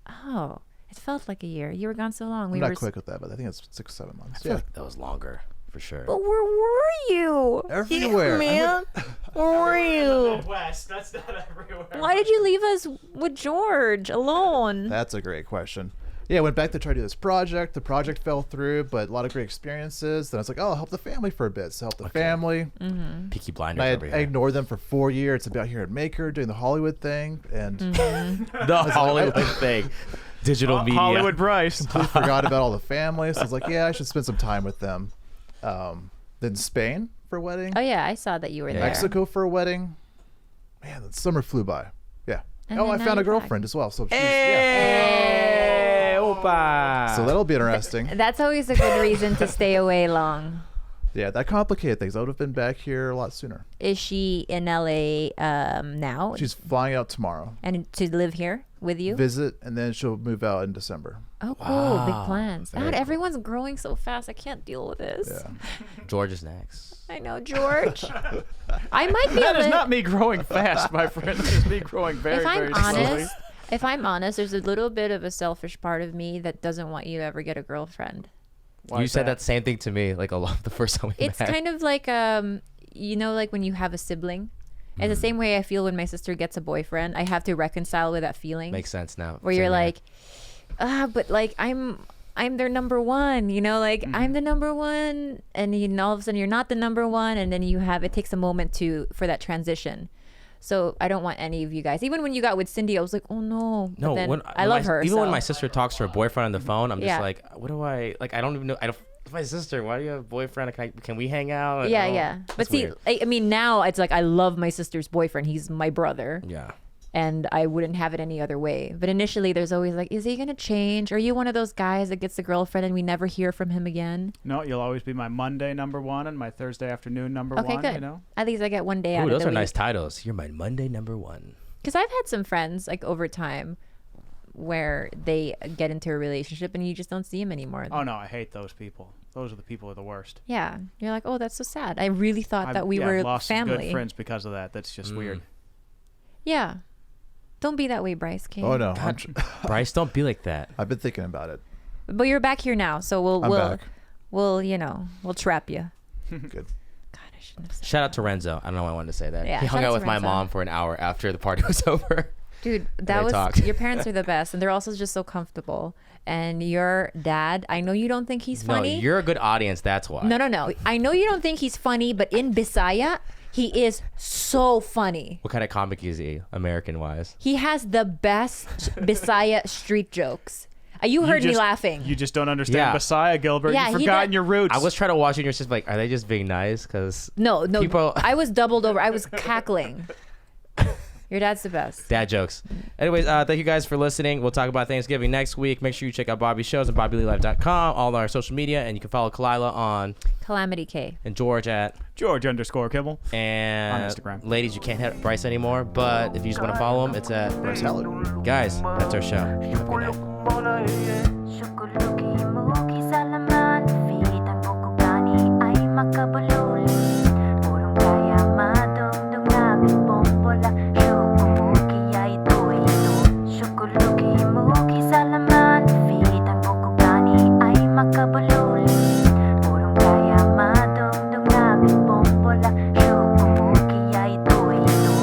Oh, it felt like a year. You were gone so long. I'm not quick with that, but I think it's 6, 7 months. I feel Yeah. like that was longer for sure. But where were you? Everywhere. man. Where were you? West. That's not everywhere. Why did you leave us with George alone? That's a great question. Yeah, I went back to try to do this project. The project fell through, but a lot of great experiences. Then I was like, oh, I'll help the family for a bit. So help the family. Peaky And Blinders I, over I here. ignored them for 4 years. It's about here at Maker, doing the Hollywood thing, and The Hollywood thing. Digital media. Hollywood Bryce. completely forgot about all the family. So I was like, yeah, I should spend some time with them. Then Spain for a wedding. Oh yeah, I saw that you were there. Mexico for a wedding. Man, the summer flew by. Yeah. And Oh, then I now found a you're back. girlfriend as well. So she's, yeah. Hey, opa. So that'll be interesting. That's always a good reason to stay away long. Yeah, that complicated things. I would have been back here a lot sooner. Is she in LA now She's flying out tomorrow. and to live here with you? Visit, and then she'll move out in December. Oh, cool. Big plans. Very God, cool. everyone's growing so fast. I can't deal with this. Yeah. George is next. I know, George. I might be That a is bit. not me growing fast, my friend. That is me growing very, If I'm very slowly. honest, there's a little bit of a selfish part of me that doesn't want you to ever get a girlfriend. Why You is said that same thing to me like a lot the first time we It's met. kind of like like when you have a sibling. It's the same way I feel when my sister gets a boyfriend. I have to reconcile with that feeling. Makes sense now. Where Same you're here. like, but like I'm their number one, like I'm the number one, and all of a sudden you're not the number one, and then it takes a moment for that transition. So I don't want any of you guys. Even when you got with Cindy, I was like, oh no. But No, then I when love my- her. Even when so- my sister talks to her boyfriend on the phone, I'm just Yeah. like, what do I like? I don't even know. It's my sister. Why do you have a boyfriend? Can we hang out? yeah. But That's see, weird. I mean, now it's like I love my sister's boyfriend. He's my brother. Yeah. and I wouldn't have it any other way. But initially, there's always like, is he gonna change? Are you one of those guys that gets a girlfriend and we never hear from him again? No, you'll always be my Monday number one and my Thursday afternoon number Okay, one. good. You know. At least I get one day out Ooh, of those the are week. nice titles. You're my Monday number one. Because I've had some friends like over time where they get into a relationship and you just don't see him anymore. Oh no, I hate those people. Those are the people who are the worst. Yeah, you're like, oh, that's so sad. I really thought that we I've were lost some family. good friends because of that. That's just weird. Yeah, don't be that way, Bryce. King. Oh no, Bryce, don't be like that. I've been thinking about it. But you're back here now, so we'll back. we'll trap you. Good. God, I shouldn't have said. Shout out to Renzo. I don't know why I wanted to say that. Yeah, He hung shout out out to with my Renzo. mom for an hour after the party was over. Dude, they that was talked. your parents are the best, and they're also just so comfortable. And your dad, I know you don't think he's funny. No, you're a good audience. That's why. No. I know you don't think he's funny, but in Bisaya, he is so funny. What kind of comic is he, American-wise? He has the best Bisaya street jokes. You heard me laughing. You just don't understand Yeah. Messiah, Gilbert. Yeah, You've he forgotten does- your roots. I was trying to watch it and you're just like, are they just being nice? Because No, people- I was doubled over. I was cackling. Your dad's the best. dad jokes. Anyways, thank you guys for listening. We'll talk about Thanksgiving next week. Make sure you check out Bobby's shows at BobbyLeeLive.com, all our social media, and you can follow Khalyla on Calamity K. and George at George_Kibble. and On Instagram. ladies, you can't hit Bryce anymore, but if you just want to follow him, it's at Bryce Hallett. guys. That's our show. Have a good night.